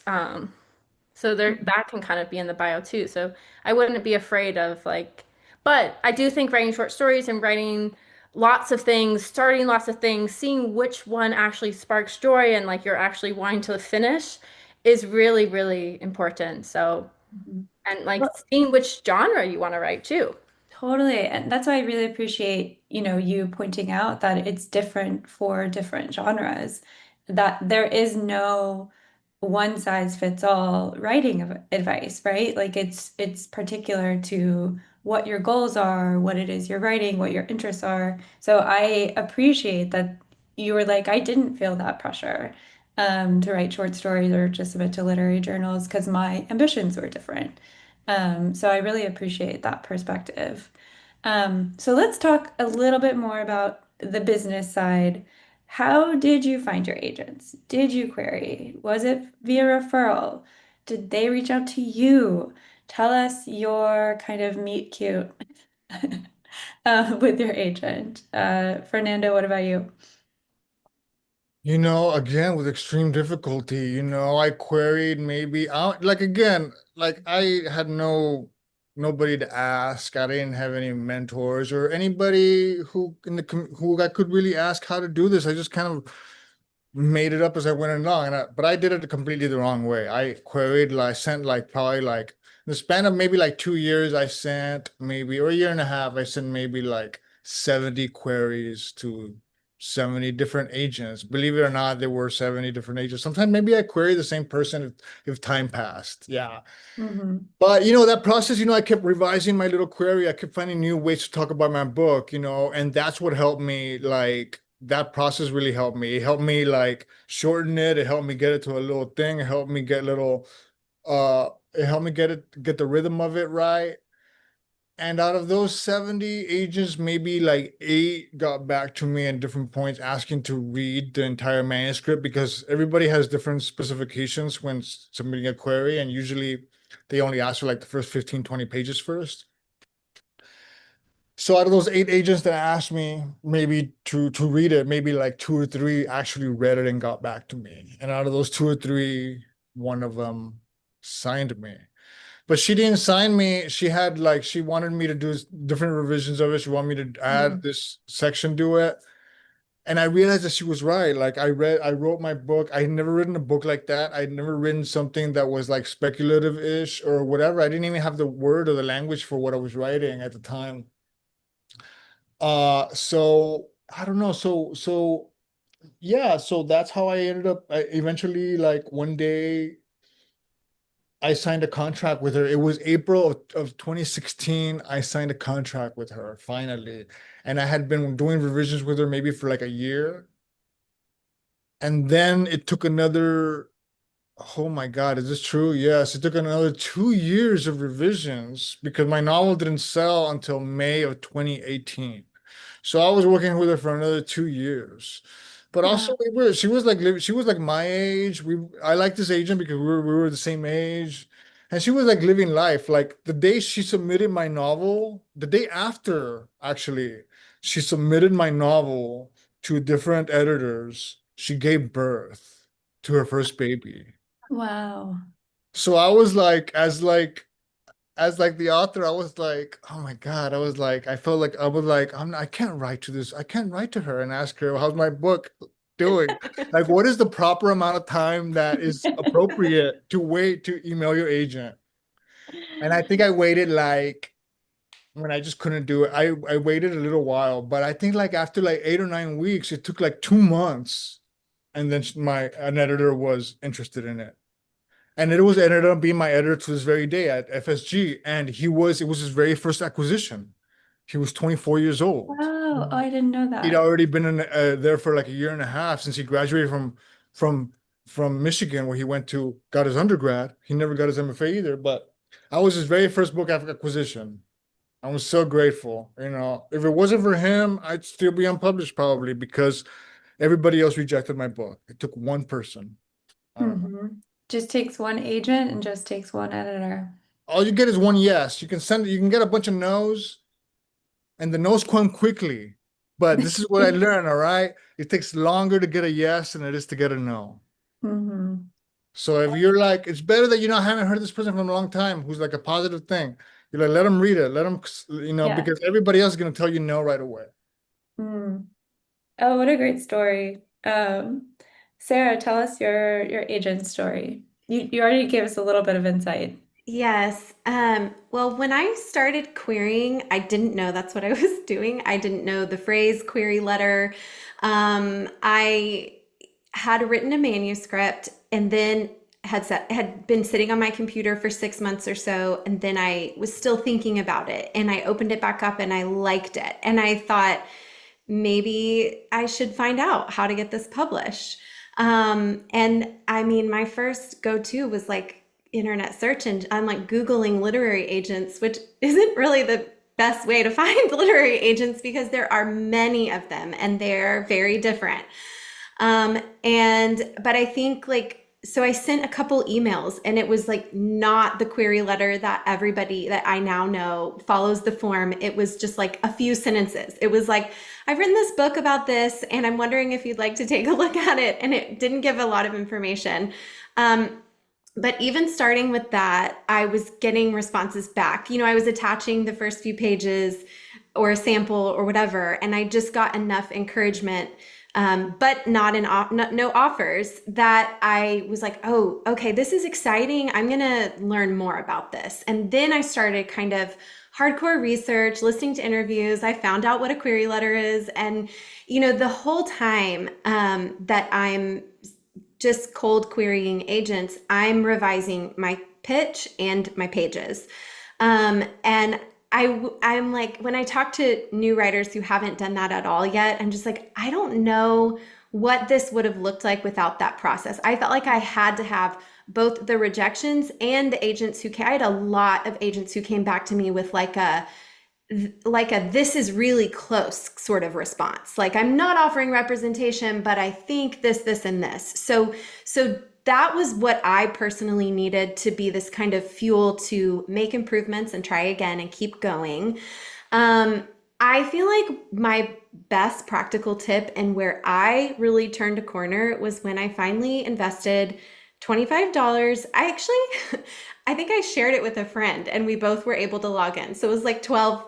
So there that can kind of be in the bio too. So I wouldn't be afraid of like, but I do think writing short stories and writing lots of things, starting lots of things, seeing which one actually sparks joy and like you're actually wanting to finish is really, really important. So, Mhm. and like seeing which genre you want to write too. Totally. And that's why I really appreciate, you pointing out that it's different for different genres, that there is no one size fits all writing of advice, right? Like it's particular to what your goals are, what it is you're writing, what your interests are. So I appreciate that you were like, I didn't feel that pressure to write short stories or just submit to literary journals because my ambitions were different. So I really appreciate that perspective. So let's talk a little bit more about the business side. How did you find your agents? Did you query? Was it via referral? Did they reach out to you? Tell us your kind of meet cute with your agent. Fernando, what about you? Again, with extreme difficulty, I queried maybe like again, like I had nobody to ask. I didn't have any mentors or anybody who I could really ask how to do this. I just kind of made it up as I went along, but I did it completely the wrong way. I queried, like, I sent like probably like in the span of maybe like 2 years, I sent maybe or a year and a half, I sent maybe like 70 queries to 70 different agents. Believe it or not, there were 70 different agents. Sometimes maybe I query the same person if time passed. Yeah. Mhm. But that process, I kept revising my little query. I kept finding new ways to talk about my book, and that's what helped me. Like that process really helped me. It helped me like shorten it. It helped me get it to a little thing. It helped me get it helped me get the rhythm of it right. And out of those 70 agents, maybe like 8 got back to me at different points asking to read the entire manuscript, because everybody has different specifications when submitting a query. And usually they only ask for like the first 15, 20 pages first. So out of those 8 agents that asked me maybe to read it, maybe like 2 or 3 actually read it and got back to me. And out of those 2 or 3, one of them signed me. But she didn't sign me. She wanted me to do different revisions of it. She wanted me to add this section to it. And I realized that she was right. Like I wrote my book. I had never written a book like that. I'd never written something that was like speculative-ish or whatever. I didn't even have the word or the language for what I was writing at the time. So I don't know. So yeah, so that's how I ended up. I eventually, like one day, I signed a contract with her. It was April of 2016. I signed a contract with her finally. And I had been doing revisions with her maybe for like a year. And then it took another, oh my God, is this true? Yes, it took another 2 years of revisions because my novel didn't sell until May of 2018. So I was working with her for another 2 years. But also she was like my age. I liked this agent because we were the same age. And she was like living life. Like the day she submitted my novel, the day after, actually, she submitted my novel to different editors. She gave birth to her first baby. Wow. So I was like, as the author, I was like, oh my God, I felt like I was like, I can't write to this. I can't write to her and ask her, how's my book doing? Like, what is the proper amount of time that is appropriate to wait to email your agent? And I think I waited like, when I just couldn't do it, I waited a little while, but I think like after like 8 or 9 weeks, it took like 2 months. And then an editor was interested in it. And it ended up being my editor to this very day at FSG. And it was his very first acquisition. He was 24 years old. Wow. Oh, I didn't know He'd that. already been there for like a year and a half since he graduated from Michigan, where he got his undergrad. He never got his MFA either, but I was his very first book acquisition. I was so grateful. If it wasn't for him, I'd still be unpublished probably, because everybody else rejected my book. It took one person. I don't know. Mhm. Just takes one agent and just takes one editor. All you get is one yes. You can get a bunch of no's, and the no's come quickly. But this is what I learned, all right? It takes longer to get a yes than it is to get a no. Mhm. So if you're like, it's better that I haven't heard this person from a long time, who's like a positive thing. You're like, let them read it. Let them, Yeah. because everybody else is going to tell you no right away. Mm. Oh, what a great story. Sarah, tell us your agent story. You already gave us a little bit of insight. Yes. Well, when I started querying, I didn't know that's what I was doing. I didn't know the phrase query letter. I had written a manuscript and then had been sitting on my computer for 6 months or so, and then I was still thinking about it, and I opened it back up and I liked it, and I thought maybe I should find out how to get this published. And I mean, my first go-to was like internet search, and I'm like Googling literary agents, which isn't really the best way to find literary agents because there are many of them and they're very different. But I think so I sent a couple emails, and it was like not the query letter that everybody that I now know follows the form. It was just like a few sentences. It was like, I've written this book about this, and I'm wondering if you'd like to take a look at it. And it didn't give a lot of information. But even starting with that, I was getting responses back. I was attaching the first few pages or a sample or whatever, and I just got enough encouragement, but no offers, that I was like, oh, okay, this is exciting. I'm going to learn more about this. And then I started kind of hardcore research, listening to interviews. I found out what a query letter is. And, the whole time that I'm just cold querying agents, I'm revising my pitch and my pages. And I'm like, when I talk to new writers who haven't done that at all yet, I'm just like, I don't know what this would have looked like without that process. I felt like I had to have both the rejections and the agents I had a lot of agents who came back to me with like a this is really close sort of response. Like, I'm not offering representation, but I think this, and this. So that was what I personally needed to be this kind of fuel to make improvements and try again and keep going. I feel like my best practical tip and where I really turned a corner was when I finally invested $25. I think I shared it with a friend and we both were able to log in. So it was like $12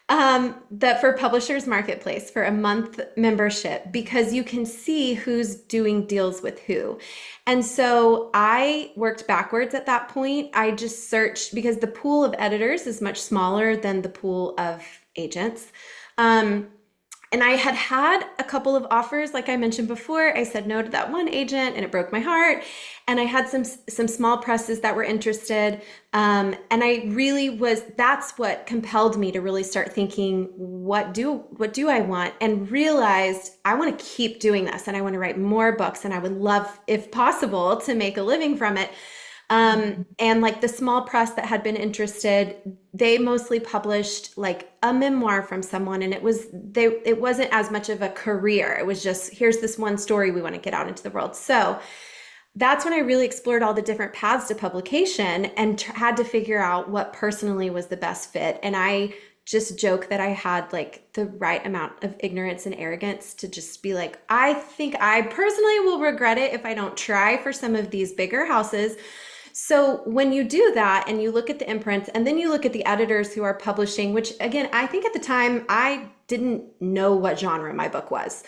that for Publishers Marketplace for a month membership, because you can see who's doing deals with who. And so I worked backwards at that point. I just searched because the pool of editors is much smaller than the pool of agents. And I had a couple of offers, like I mentioned before. I said no to that one agent and it broke my heart. And I had some small presses that were interested. And I really that's what compelled me to really start thinking, what do I want? And realized I want to keep doing this and I want to write more books and I would love, if possible, to make a living from it. And like the small press that had been interested, they mostly published like a memoir from someone, and it wasn't as much of a career. It was just, here's this one story we want to get out into the world. So that's when I really explored all the different paths to publication and had to figure out what personally was the best fit. And I just joke that I had like the right amount of ignorance and arrogance to just be like, I think I personally will regret it if I don't try for some of these bigger houses. So when you do that and you look at the imprints and then you look at the editors who are publishing, which again, I think at the time I didn't know what genre my book was.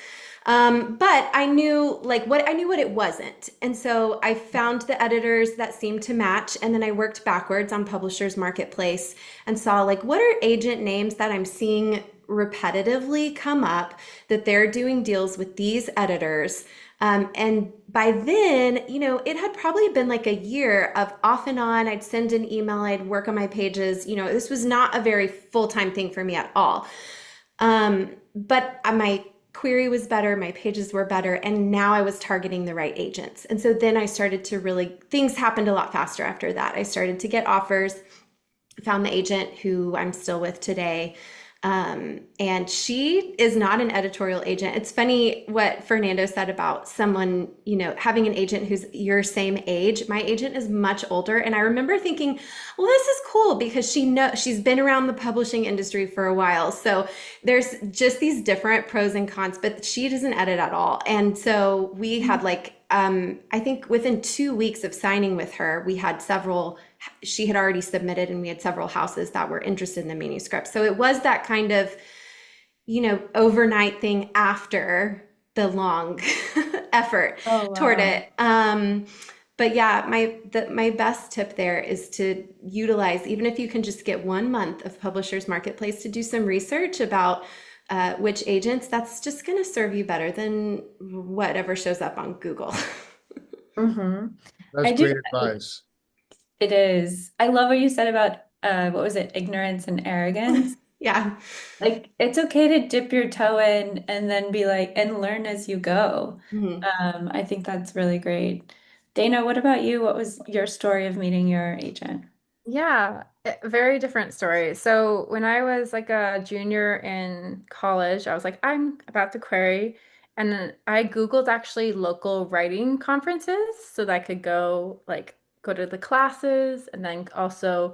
But I knew what it wasn't. And so I found the editors that seemed to match. And then I worked backwards on Publishers Marketplace and saw like, what are agent names that I'm seeing repetitively come up that they're doing deals with these editors. And by then, it had probably been like a year of off and on. I'd send an email, I'd work on my pages. This was not a very full-time thing for me at all. But my query was better, my pages were better, and now I was targeting the right agents. And so then I started to things happened a lot faster after that. I started to get offers, found the agent who I'm still with today. And she is not an editorial agent. It's funny what Fernando said about someone, having an agent who's your same age. My agent is much older. And I remember thinking, well, this is cool because she's been around the publishing industry for a while. So there's just these different pros and cons, but she doesn't edit at all. And so we had I think within 2 weeks of signing with her, she had already submitted and we had several houses that were interested in the manuscript. So it was that kind of, overnight thing after the long effort toward it. But yeah, my best tip there is to utilize, even if you can just get 1 month of Publishers Marketplace to do some research about which agents, that's just going to serve you better than whatever shows up on Google. Mm-hmm. That's great advice. It is. I love what you said about, what was it, ignorance and arrogance. Yeah. Like, it's okay to dip your toe in and then be like, and learn as you go. Mm-hmm. I think that's really great. Dana, what about you? What was your story of meeting your agent? Yeah, very different story. So when I was like a junior in college, I was like, I'm about to query. And then I Googled actually local writing conferences so that I could go to the classes. And then also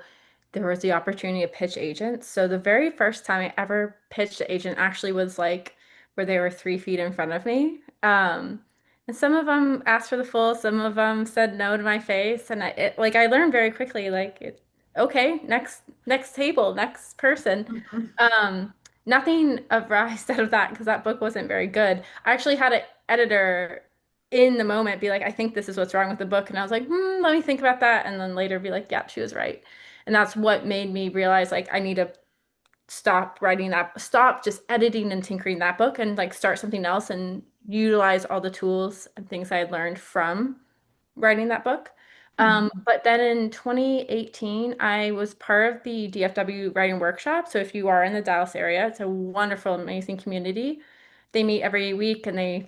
there was the opportunity to pitch agents. So the very first time I ever pitched an agent actually was like where they were 3 feet in front of me. And some of them asked for the full, some of them said no to my face, and I learned very quickly okay, next table, next person. Nothing arised out of that because that book wasn't very good. I actually had an editor in the moment be like, I think this is what's wrong with the book, and I was like, let me think about that, and then later be like, yeah, she was right. And that's what made me realize like I need to stop just editing and tinkering that book and like start something else and utilize all the tools and things I had learned from writing that book. But then in 2018, I was part of the DFW writing workshop. So if you are in the Dallas area, it's a wonderful, amazing community. They meet every week and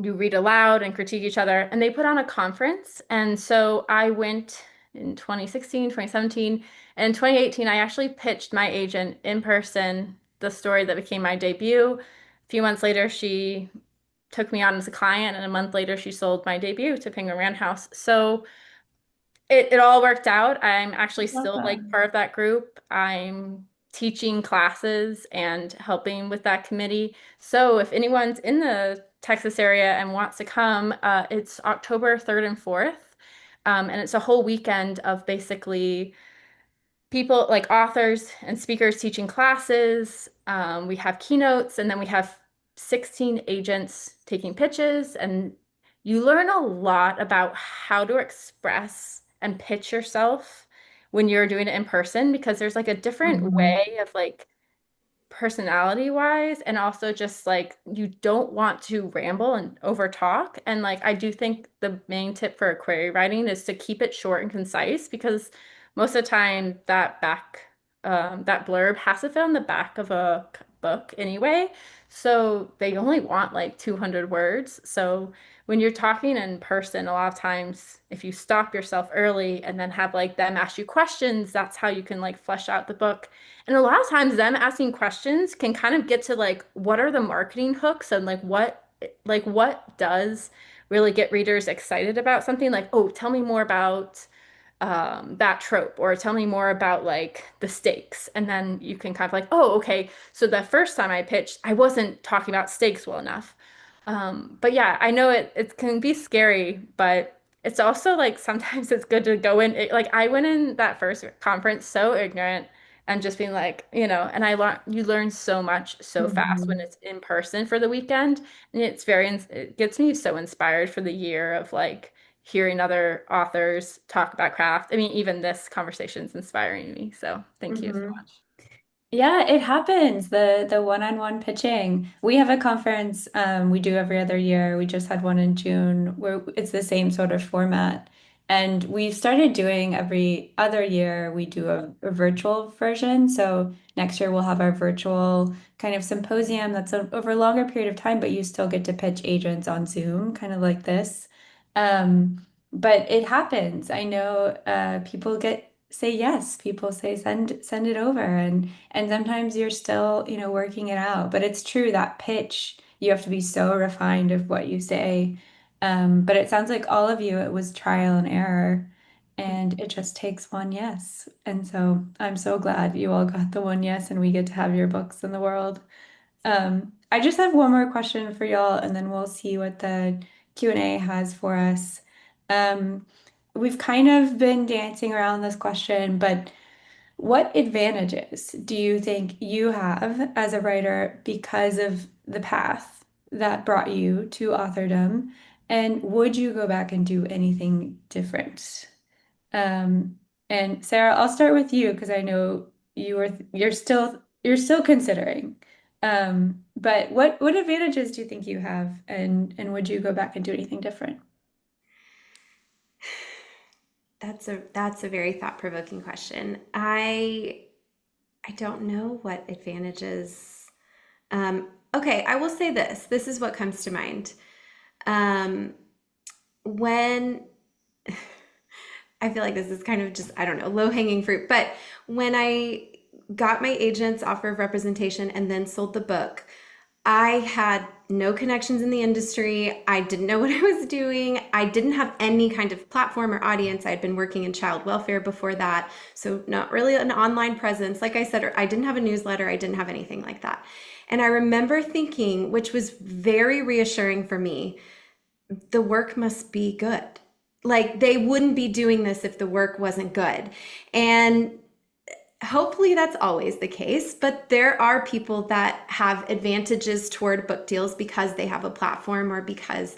you read aloud and critique each other. And they put on a conference. And so I went in 2016, 2017. And in 2018, I actually pitched my agent in person the story that became my debut. A few months later, she took me on as a client, and a month later, she sold my debut to Penguin Random House. So it all worked out. I'm actually Love still like that. part of that group. I'm teaching classes and helping with that committee. So if anyone's in the Texas area and wants to come, it's October 3rd and 4th. And it's a whole weekend of basically people like authors and speakers teaching classes. We have keynotes, and then we have 16 agents taking pitches, and you learn a lot about how to express and pitch yourself when you're doing it in person because there's like a different way of like personality wise, and also just like you don't want to ramble and over talk. And like I do think the main tip for query writing is to keep it short and concise because most of the time that blurb has to fit on the back of a book anyway. So they only want like 200 words. So when you're talking in person, a lot of times if you stop yourself early and then have like them ask you questions, that's how you can like flesh out the book. And a lot of times them asking questions can kind of get to like what are the marketing hooks and like what does really get readers excited about something like, oh, tell me more about that trope or tell me more about like the stakes. And then you can kind of like, oh, okay. So the first time I pitched, I wasn't talking about stakes well enough. But yeah, I know it can be scary, but it's also like sometimes it's good to go in. Like I went in that first conference so ignorant and just being like, and you learn so much so fast when it's in person for the weekend. And it gets me so inspired for the year of like hearing other authors talk about craft. I mean, even this conversation is inspiring me. So thank you so much. Yeah, it happens. The one-on-one pitching. We have a conference we do every other year. We just had one in June where it's the same sort of format. And we've started doing every other year, we do a virtual version. So next year we'll have our virtual kind of symposium that's over a longer period of time, but you still get to pitch agents on Zoom, kind of like this. But it happens. I know people say yes. People say send it over, and sometimes you're still, working it out. But it's true that pitch, you have to be so refined of what you say. But it sounds like all of you, it was trial and error, and it just takes one yes. And so I'm so glad you all got the one yes, and we get to have your books in the world. I just have one more question for y'all, and then we'll see what the Q&A has for us. Um, we've kind of been dancing around this question, but what advantages do you think you have as a writer because of the path that brought you to authordom? And would you go back and do anything different? Um, and Sarah, I'll start with you because I know you're still considering. But what advantages do you think you have, and would you go back and do anything different? That's a very thought-provoking question. I don't know what advantages. Okay, I will say this. This is what comes to mind. When I feel like this is kind of just, I don't know, low-hanging fruit, but when I got my agent's offer of representation and then sold the book, I had no connections in the industry. I didn't know what I was doing. I didn't have any kind of platform or audience. I'd been working in child welfare before that, so not really an online presence. Like I said, I didn't have a newsletter. I didn't have anything like that. And I remember thinking, which was very reassuring for me, the work must be good. Like they wouldn't be doing this if the work wasn't good. And hopefully that's always the case, but there are people that have advantages toward book deals because they have a platform or because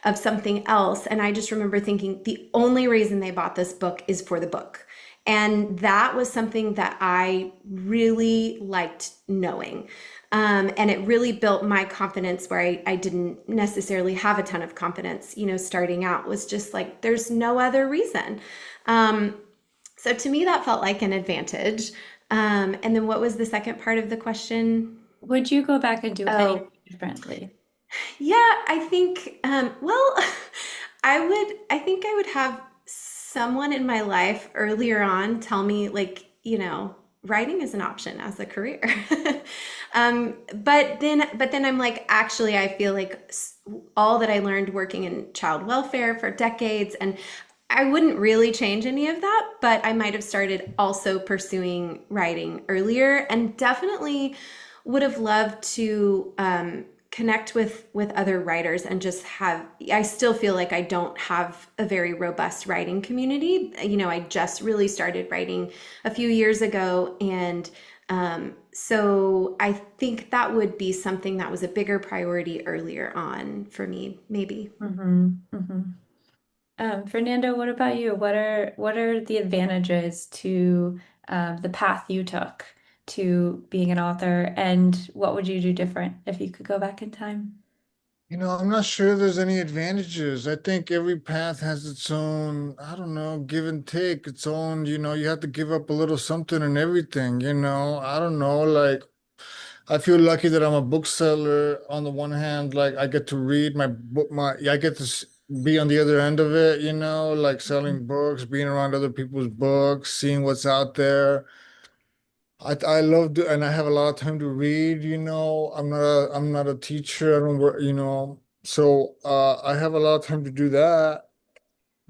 of something else. And I just remember thinking the only reason they bought this book is for the book. And that was something that I really liked knowing. And it really built my confidence where I didn't necessarily have a ton of confidence, starting out was just like, there's no other reason. Um, so to me, that felt like an advantage. And then what was the second part of the question? Would you go back and do anything Oh, differently? yeah, I think, well, I think I would have someone in my life earlier on tell me, like, writing is an option as a career. But then I'm like, actually, I feel like all that I learned working in child welfare for decades, and I wouldn't really change any of that, but I might have started also pursuing writing earlier, and definitely would have loved to connect with other writers and just have. I still feel like I don't have a very robust writing community. I just really started writing a few years ago, and so I think that would be something that was a bigger priority earlier on for me, maybe. Mm-hmm. Mm-hmm. Fernando, what about you? What are the advantages to the path you took to being an author, and what would you do different if you could go back in time? I'm not sure there's any advantages. I think every path has its own, I don't know, give and take, its own, you have to give up a little something and everything, I don't know, like I feel lucky that I'm a bookseller on the one hand, like I get to read my book, I get to be on the other end of it, like selling books, being around other people's books, seeing what's out there. I love to, and I have a lot of time to read, I'm not a teacher. I don't work, so I have a lot of time to do that.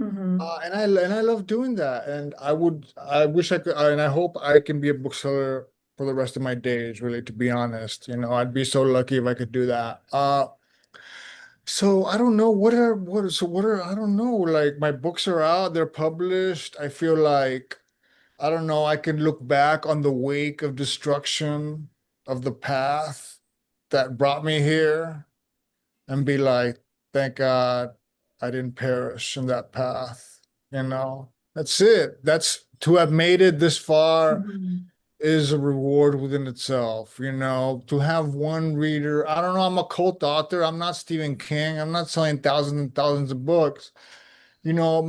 Mm-hmm. And I love doing that. And I wish I could, and I hope I can be a bookseller for the rest of my days, really, to be honest. I'd be so lucky if I could do that. So I don't know I don't know, like my books are out, they're published. I feel like I don't know, I can look back on the wake of destruction of the path that brought me here and be like, thank God I didn't perish in that path. That's it. That's to have made it this far Mm-hmm. is a reward within itself. To have one reader. I don't know, I'm a cult author. I'm not Stephen King. I'm not selling thousands and thousands of books. How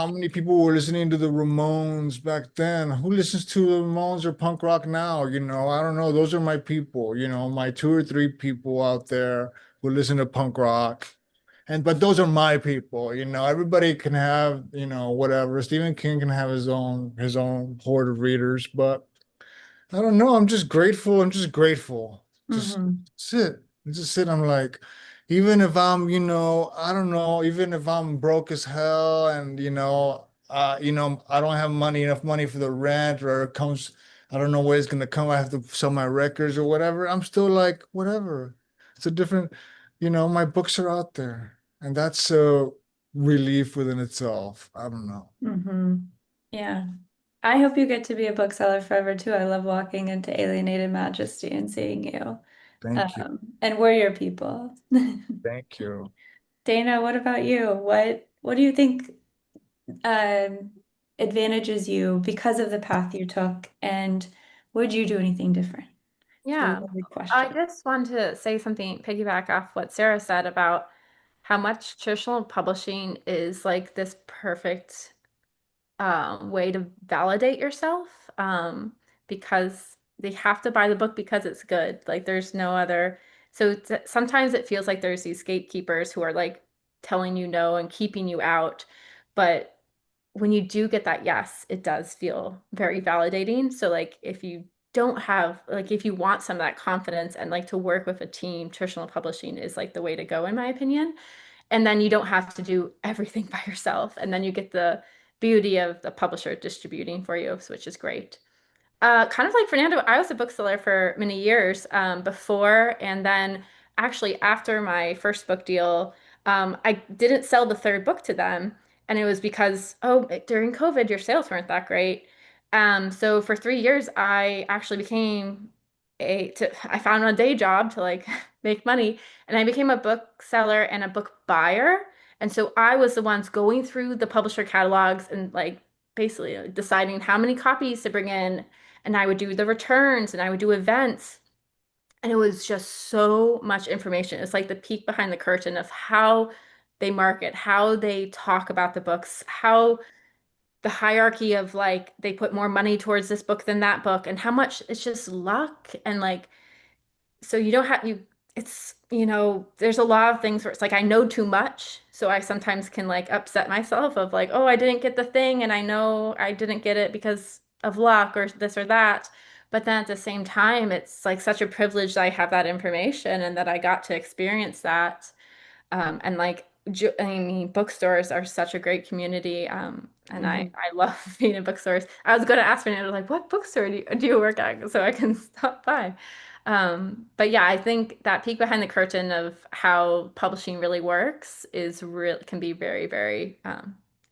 many people were listening to the Ramones back then? Who listens to the Ramones or punk rock now? I don't know. Those are my people, my two or three people out there who listen to punk rock. But those are my people, everybody can have, whatever. Stephen King can have his own horde of readers, but I don't know. I'm just grateful. I'm just grateful. Just Mm-hmm. sit. Just sit. I'm like, even if I'm, I don't know, even if I'm broke as hell and, I don't have enough money for the rent or it comes, I don't know where it's gonna come. I have to sell my records or whatever. I'm still like, whatever. It's a different, my books are out there. And that's a relief within itself. I don't know. Mm-hmm. Yeah. I hope you get to be a bookseller forever too. I love walking into Alienated Majesty and seeing you. Thank you. And we're your people. Thank you. Dana, what about you? What do you think um, advantages you because of the path you took, and would you do anything different? It's a Yeah, loaded I question. just want to say something, piggyback off what Sarah said about how much traditional publishing is like this perfect way to validate yourself, because they have to buy the book because it's good. Like there's no other. So sometimes it feels like there's these gatekeepers who are like telling you no and keeping you out. But when you do get that yes, it does feel very validating. So like if you don't have like if you want some of that confidence and like to work with a team, traditional publishing is like the way to go in my opinion. And then you don't have to do everything by yourself. And then you get the beauty of the publisher distributing for you, which is great. Kind of like Fernando, I was a bookseller for many years before, and then actually after my first book deal, I didn't sell the third book to them, and it was because during COVID your sales weren't that great. So for 3 years, I actually became I found a day job to like make money, and I became a bookseller and a book buyer. And so I was the ones going through the publisher catalogs and like basically deciding how many copies to bring in, and I would do the returns and I would do events. And it was just so much information. It's like the peek behind the curtain of how they market, how they talk about the books, how the hierarchy of like they put more money towards this book than that book, and how much it's just luck. And like, so you don't have you it's there's a lot of things where it's like I know too much, so I sometimes can like upset myself of like, oh, I didn't get the thing and I know I didn't get it because of luck or this or that. But then at the same time, it's like such a privilege that I have that information and that I got to experience that. And like, I mean, bookstores are such a great community. And I love being in bookstores. I was going to ask Fernando, like, what bookstore do you work at so I can stop by? But yeah, I think that peek behind the curtain of how publishing really works is real can be very, very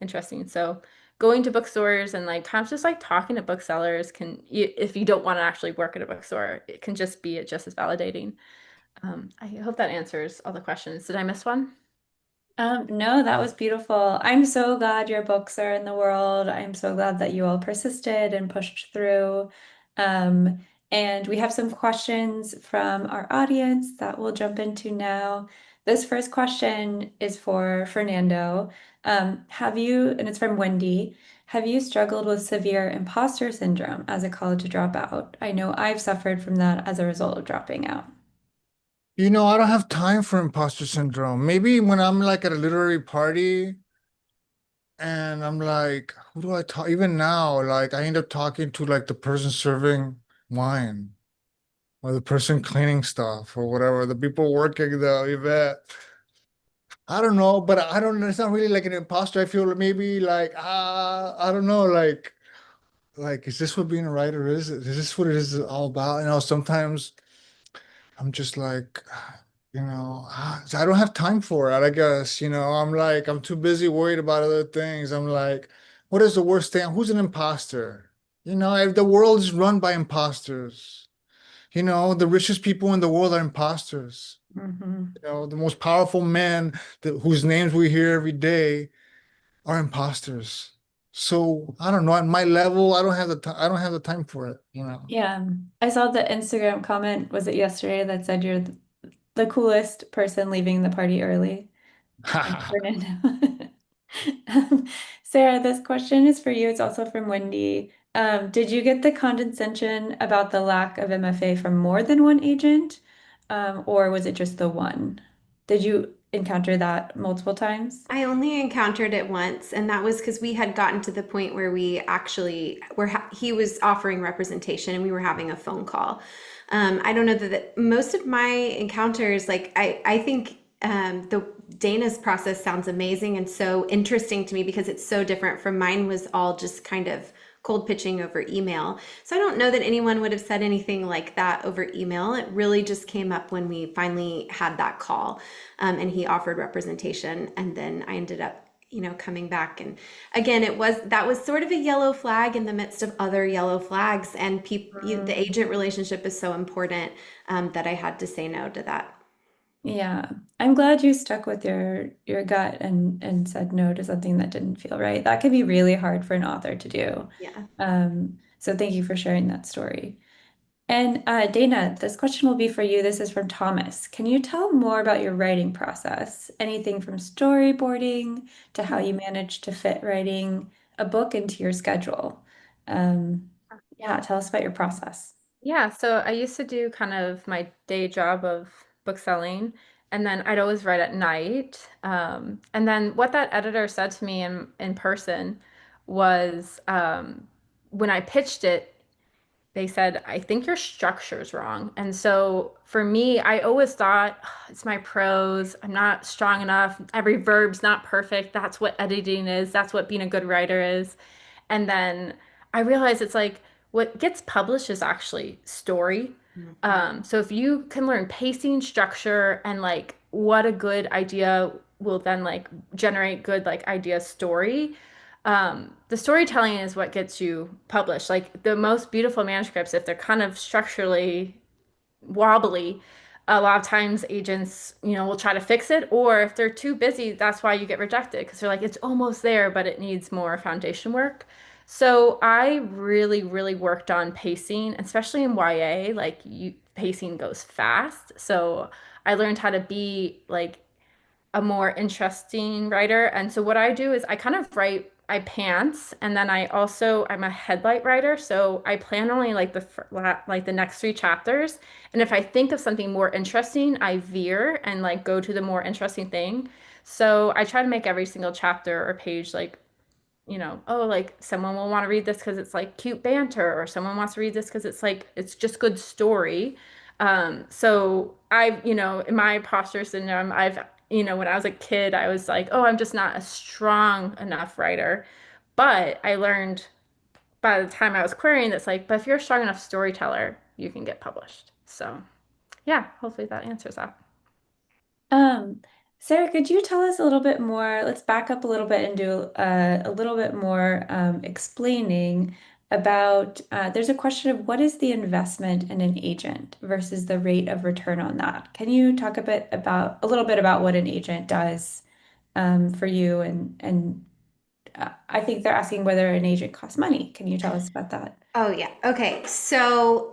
interesting. So going to bookstores and like times just like talking to booksellers if you don't want to actually work at a bookstore, it can just be just as validating. I hope that answers all the questions. Did I miss one? No, that was beautiful. I'm so glad your books are in the world. I'm so glad that you all persisted and pushed through. Um, and we have some questions from our audience that we'll jump into now. This first question is for Fernando. And it's from Wendy, have you struggled with severe imposter syndrome as a college dropout? I know I've suffered from that as a result of dropping out. I don't have time for imposter syndrome. Maybe when I'm like at a literary party and I'm like, who do I talk? Even now, like I end up talking to like the person serving wine or the person cleaning stuff or whatever, the people working the event. I don't know, but I don't, it's not really like an imposter. I feel maybe like, I don't know, like, is this what being a writer is? Is this what it is all about? Sometimes I'm just like, I don't have time for it, I guess. I'm like, I'm too busy worried about other things. I'm like, what is the worst thing? Who's an imposter? If the world is run by imposters, the richest people in the world are imposters. Mhm. The most powerful men whose names we hear every day are imposters. So I don't know. At my level, I don't have the time. I don't have the time for it. Yeah, I saw the Instagram comment, was it yesterday, that said you're the coolest person leaving the party early. Thanks, Fernando. Sarah, this question is for you. It's also from Wendy. Did you get the condescension about the lack of MFA from more than one agent, or was it just the one? Did you encounter that multiple times? I only encountered it once, and that was because we had gotten to the point where we actually he was offering representation and we were having a phone call. I don't know that most of my encounters, like I think the Dana's process sounds amazing and so interesting to me because it's so different from mine. Was all just kind of cold pitching over email. So I don't know that anyone would have said anything like that over email. It really just came up when we finally had that call, and he offered representation. And then I ended up, coming back. And again, that was sort of a yellow flag in the midst of other yellow flags. And the agent relationship is so important, that I had to say no to that. Yeah, I'm glad you stuck with your gut and said no to something that didn't feel right. That can be really hard for an author to do. Yeah. So thank you for sharing that story. And Dana, this question will be for you. This is from Thomas. Can you tell more about your writing process? Anything from storyboarding to how you manage to fit writing a book into your schedule? Yeah, tell us about your process. Yeah, so I used to do kind of my day job of book selling, and then I'd always write at night. And then what that editor said to me in person was when I pitched it, they said, I think your structure's wrong. And so for me, I always thought, "Ugh, it's my prose. I'm not strong enough. Every verb's not perfect. That's what editing is. That's what being a good writer is." And then I realized it's like what gets published is actually story. So if you can learn pacing, structure, and like what a good idea will then like generate good like idea story, the storytelling is what gets you published. Like the most beautiful manuscripts, if they're kind of structurally wobbly, a lot of times agents, will try to fix it, or if they're too busy, that's why you get rejected because they're like, it's almost there, but it needs more foundation work. So I really, really worked on pacing, especially in YA. Pacing goes fast. So I learned how to be like a more interesting writer. And so what I do is I kind of write, I pants, and then I'm a headlight writer, so I plan only like like the next three chapters. And if I think of something more interesting, I veer and like go to the more interesting thing. So I try to make every single chapter or page like oh, like someone will want to read this because it's like cute banter, or someone wants to read this because it's like it's just good story. So in my imposter syndrome, when I was a kid, I was like, oh, I'm just not a strong enough writer. But I learned by the time I was querying that's like, but if you're a strong enough storyteller, you can get published. So yeah, hopefully that answers that. Um, Sarah, could you tell us a little bit more? Let's back up a little bit and do a little bit more explaining about there's a question of what is the investment in an agent versus the rate of return on that. Can you talk a little bit about what an agent does for you and I think they're asking whether an agent costs money. Can you tell us about that? Oh, yeah. Okay. So,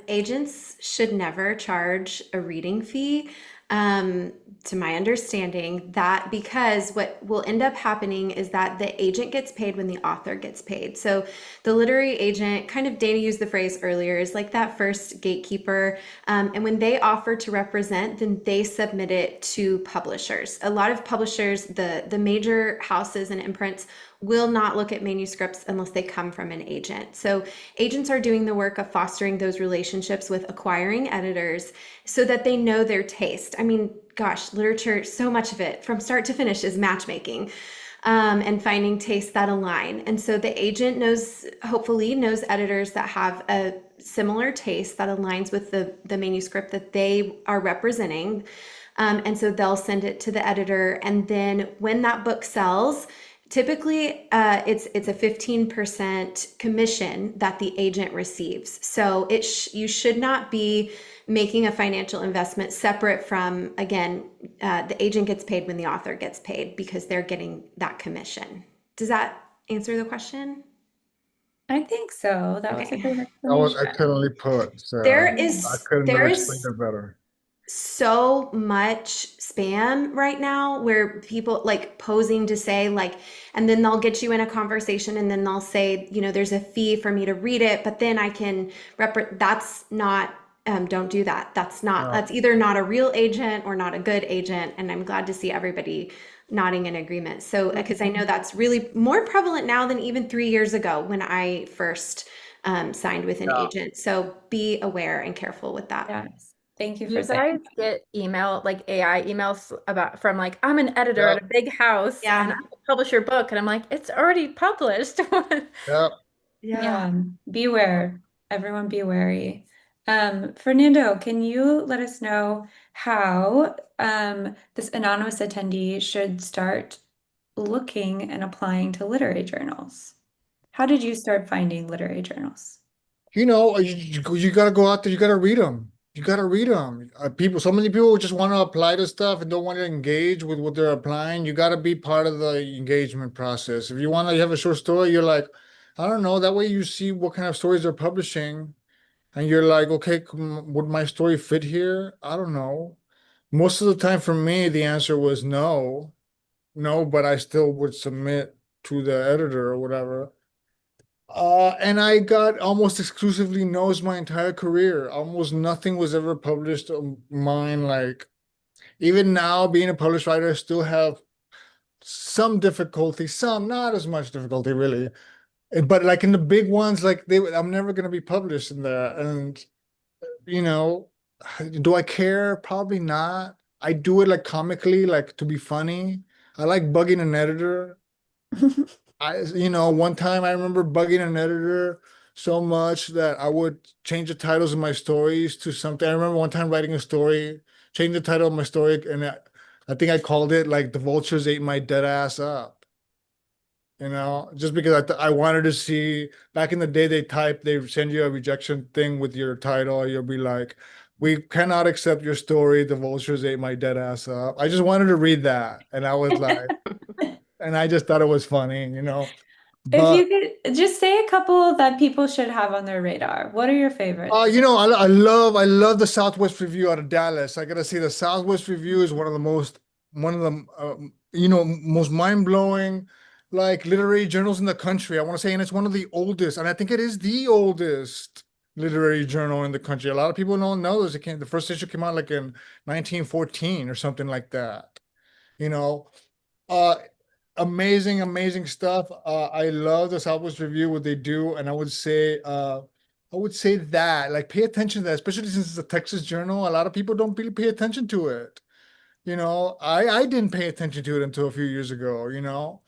agents should never charge a reading fee, to my understanding, that because what will end up happening is that the agent gets paid when the author gets paid. So, the literary agent, kind of Dana used the phrase earlier, is like that first gatekeeper. And when they offer to represent, then they submit it to publishers. A lot of publishers, the major houses and imprints, will not look at manuscripts unless they come from an agent. So agents are doing the work of fostering those relationships with acquiring editors so that they know their taste. I mean, gosh, literature, so much of it from start to finish is matchmaking. And finding tastes that align. And so the agent hopefully knows editors that have a similar taste that aligns with the manuscript that they are representing. And so they'll send it to the editor. And then when that book sells, typically, it's a 15% commission that the agent receives. So you should not be making a financial investment separate from, again, the agent gets paid when the author gets paid because they're getting that commission. Does that answer the question? I think so. That was a Okay. great That was explanation. excellently put, Sarah. There I couldn't have explained it better. so much spam right now where people like posing to say like, and then they'll get you in a conversation and then they'll say, there's a fee for me to read it, but then I can that's not, don't do that. That's either not a real agent or not a good agent. And I'm glad to see everybody nodding in agreement. So, because I know that's really more prevalent now than even 3 years ago when I first signed with an agent. So be aware and careful with that. Yes. Thank you for You saying guys get like AI emails from like, I'm an editor at a big house and I publish your book. And I'm like, it's already published. Yeah. Yeah, beware. Everyone be wary. Fernando, can you let us know how this anonymous attendee should start looking and applying to literary journals? How did you start finding literary journals? You gotta go out there. You gotta read them. You gotta read them. So many people just want to apply to stuff and don't want to engage with what they're applying. You gotta be part of the engagement process. If you want to have a short story, you're like, I don't know. That way you see what kind of stories they're publishing, and you're like, okay, would my story fit here? I don't know. Most of the time for me, the answer was no, no, but I still would submit to the editor or whatever. And I got almost exclusively no's my entire career. Almost nothing was ever published of mine. Like even now, being a published writer, I still have some difficulty, some not as much difficulty really. But like in the big ones, I'm never gonna be published in there. And you know, do I care? Probably not. I do it like comically, like to be funny. I like bugging an editor. One time I remember bugging an editor so much that I would change the titles of my stories to something. I remember one time writing a story, changing the title of my story, and I think I called it like "The Vultures Ate My Dead Ass Up." Just because I wanted to see back in the day they send you a rejection thing with your title. You'll be like, "We cannot accept your story. The vultures ate my dead ass up." I just wanted to read that, and I was like, and I just thought it was funny. If But you could just say a couple that people should have on their radar, what are your favorites? I love the Southwest Review out of Dallas. I gotta say the Southwest Review is one of the most mind-blowing like literary journals in the country. I want to say, and it's one of the oldest, and I think it is the oldest literary journal in the country. A lot of people don't know this. The first issue came out like in 1914 or something like that. You know, uh, amazing stuff. I love the Southwest Review, what they do, and I would say that like pay attention to that, especially since it's a Texas journal. A lot of people don't really pay attention to it. I didn't pay attention to it until a few years ago.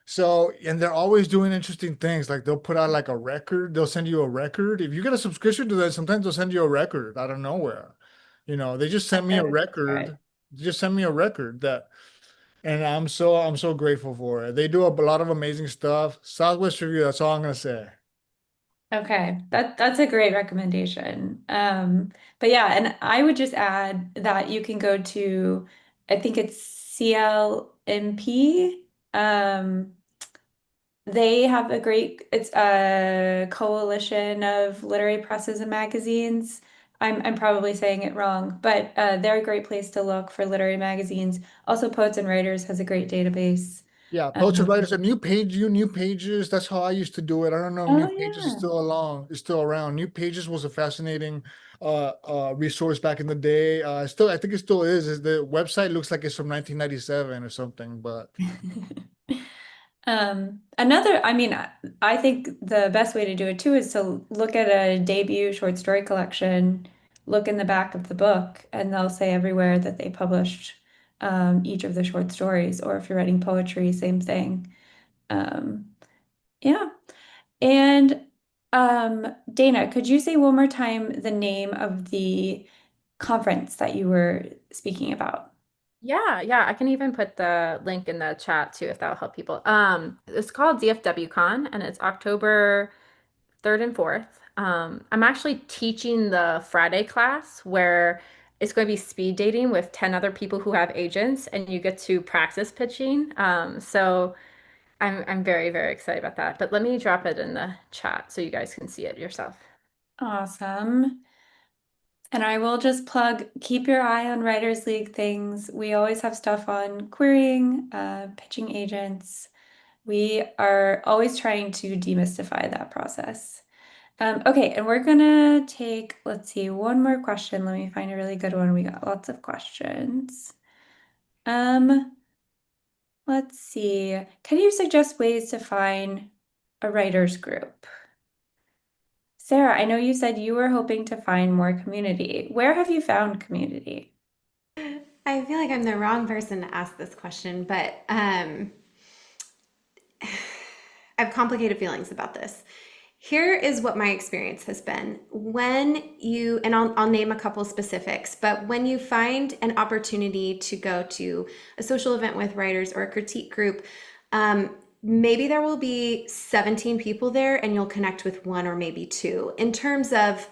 So, and they're always doing interesting things. Like they'll put out like a record. They'll send you a record. If you get a subscription to that, sometimes they'll send you a record out of nowhere. They just sent me a Okay, great. record. They just sent me a record that and I'm so grateful for it. They do a lot of amazing stuff. Southwest Review, that's all I'm gonna say. Okay, that's a great recommendation. But yeah, and I would just add that you can go to, I think it's CLMP. They have it's a coalition of literary presses and magazines. I'm probably saying it wrong, but they're a great place to look for literary magazines. Also, Poets and Writers has a great database. Yeah, Poets and Writers, Um, a New Pages. That's how I used to do it. I don't know if New oh Pages is yeah. still around. New Pages was a fascinating resource back in the day. I think it still is. The website looks like it's from 1997 or something, but I mean, I think the best way to do it too is to look at a debut short story collection, look in the back of the book, and they'll say everywhere that they published each of the short stories. Or if you're writing poetry, same thing. Um, yeah. And Dana, could you say one more time the name of the conference that you were speaking about? Yeah, I can even put the link in the chat too if that'll help people. It's called DFW Con and it's October 3rd and 4th. I'm actually teaching the Friday class where it's going to be speed dating with 10 other people who have agents and you get to practice pitching. So I'm very, very excited about that. But let me drop it in the chat so you guys can see it yourself. Awesome. And I will just plug, keep your eye on Writers League things. We always have stuff on querying, pitching agents. We are always trying to demystify that process. Okay, and we're gonna take, let's see, one more question. Let me find a really good one. We got lots of questions. Let's see. Can you suggest ways to find a writers group? Sarah, I know you said you were hoping to find more community. Where have you found community? I feel like I'm the wrong person to ask this question, but I have complicated feelings about this. Here is what my experience has been. And I'll name a couple specifics, but when you find an opportunity to go to a social event with writers or a critique group, maybe there will be 17 people there and you'll connect with one or maybe two in terms of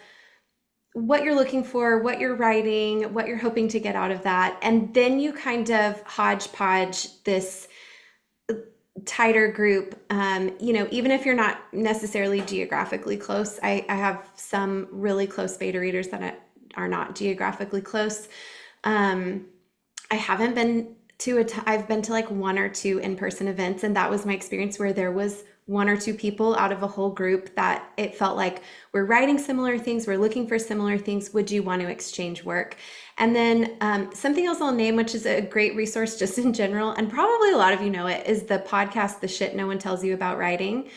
what you're looking for, what you're writing, what you're hoping to get out of that. And then you kind of hodgepodge this tighter group. Even if you're not necessarily geographically close, I have some really close beta readers that are not geographically close. I haven't been I've been to like one or two in-person events, and that was my experience where there was one or two people out of a whole group that it felt like we're writing similar things, we're looking for similar things. Would you want to exchange work? And then something else I'll name, which is a great resource just in general, and probably a lot of you know it, is the podcast, The Shit No One Tells You About Writing.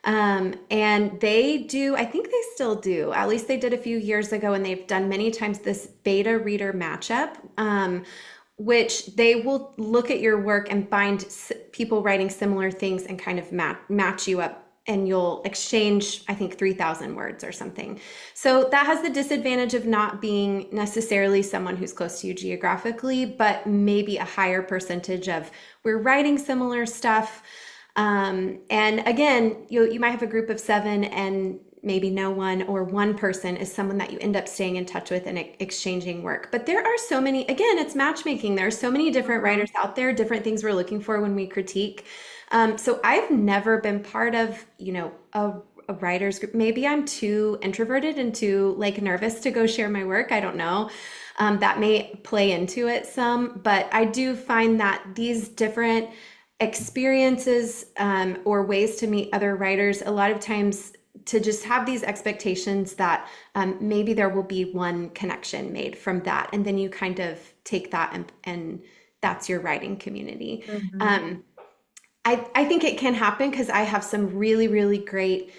And they do, I think they still do, at least they did a few years ago, and they've done many times this beta reader matchup, which they will look at your work and find people writing similar things and kind of match you up, and you'll exchange, I think, 3,000 words or something. So that has the disadvantage of not being necessarily someone who's close to you geographically, but maybe a higher percentage of we're writing similar stuff. And again, you might have a group of 7 and maybe no one, or one person is someone that you end up staying in touch with and exchanging work. But there are so many, again, it's matchmaking. There are so many different writers out there, different things we're looking for when we critique. So I've never been part of, a writer's group. Maybe I'm too introverted and too like nervous to go share my work. I don't know. That may play into it some, but I do find that these different experiences or ways to meet other writers, a lot of times to just have these expectations that maybe there will be one connection made from that. And then you kind of take that and that's your writing community. I think it can happen because I have some really, really great,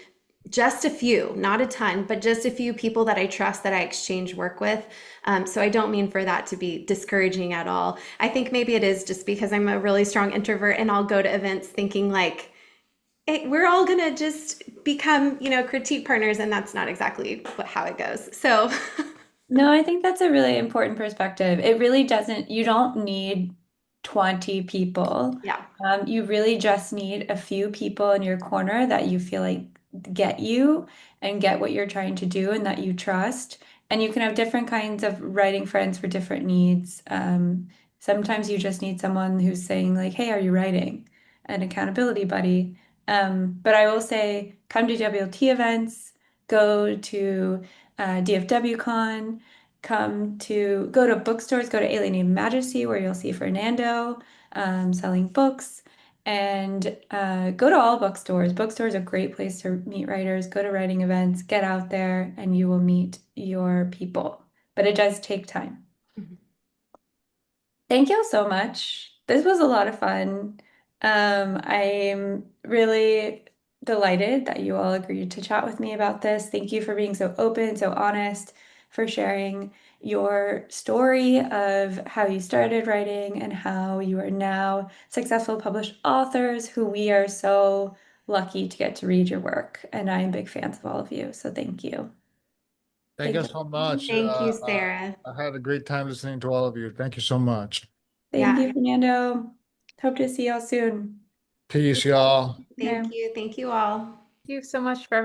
just a few, not a ton, but just a few people that I trust that I exchange work with. So I don't mean for that to be discouraging at all. I think maybe it is just because I'm a really strong introvert and I'll go to events thinking like, hey, we're all gonna just become, critique partners, and that's not exactly how it goes. So No, I think that's a really important perspective. It really doesn't, you don't need 20 people. yeah. You really just need a few people in your corner that you feel like get you and get what you're trying to do and that you trust. And you can have different kinds of writing friends for different needs. Sometimes you just need someone who's saying like, hey, are you writing? An accountability buddy. But I will say, come to WLT events, go to DFW Con, go to bookstores, go to Alienated Majesty where you'll see Fernando selling books, and go to all bookstores. Bookstores are a great place to meet writers. Go to writing events, get out there, and you will meet your people. But it does take time. Mhm. Thank you all so much. This was a lot of fun. I'm really delighted that you all agreed to chat with me about this. Thank you for being so open, so honest, for sharing your story of how you started writing and how you are now successful published authors who we are so lucky to get to read your work. And I am big fans of all of you. So thank you. Thank you so much. Thank you, Sarah. I had a great time listening to all of you. Thank you so much. Thank Yeah. you, Fernando. Hope to see y'all soon. Peace, y'all. Thank you. Thank you all. Thank you so much for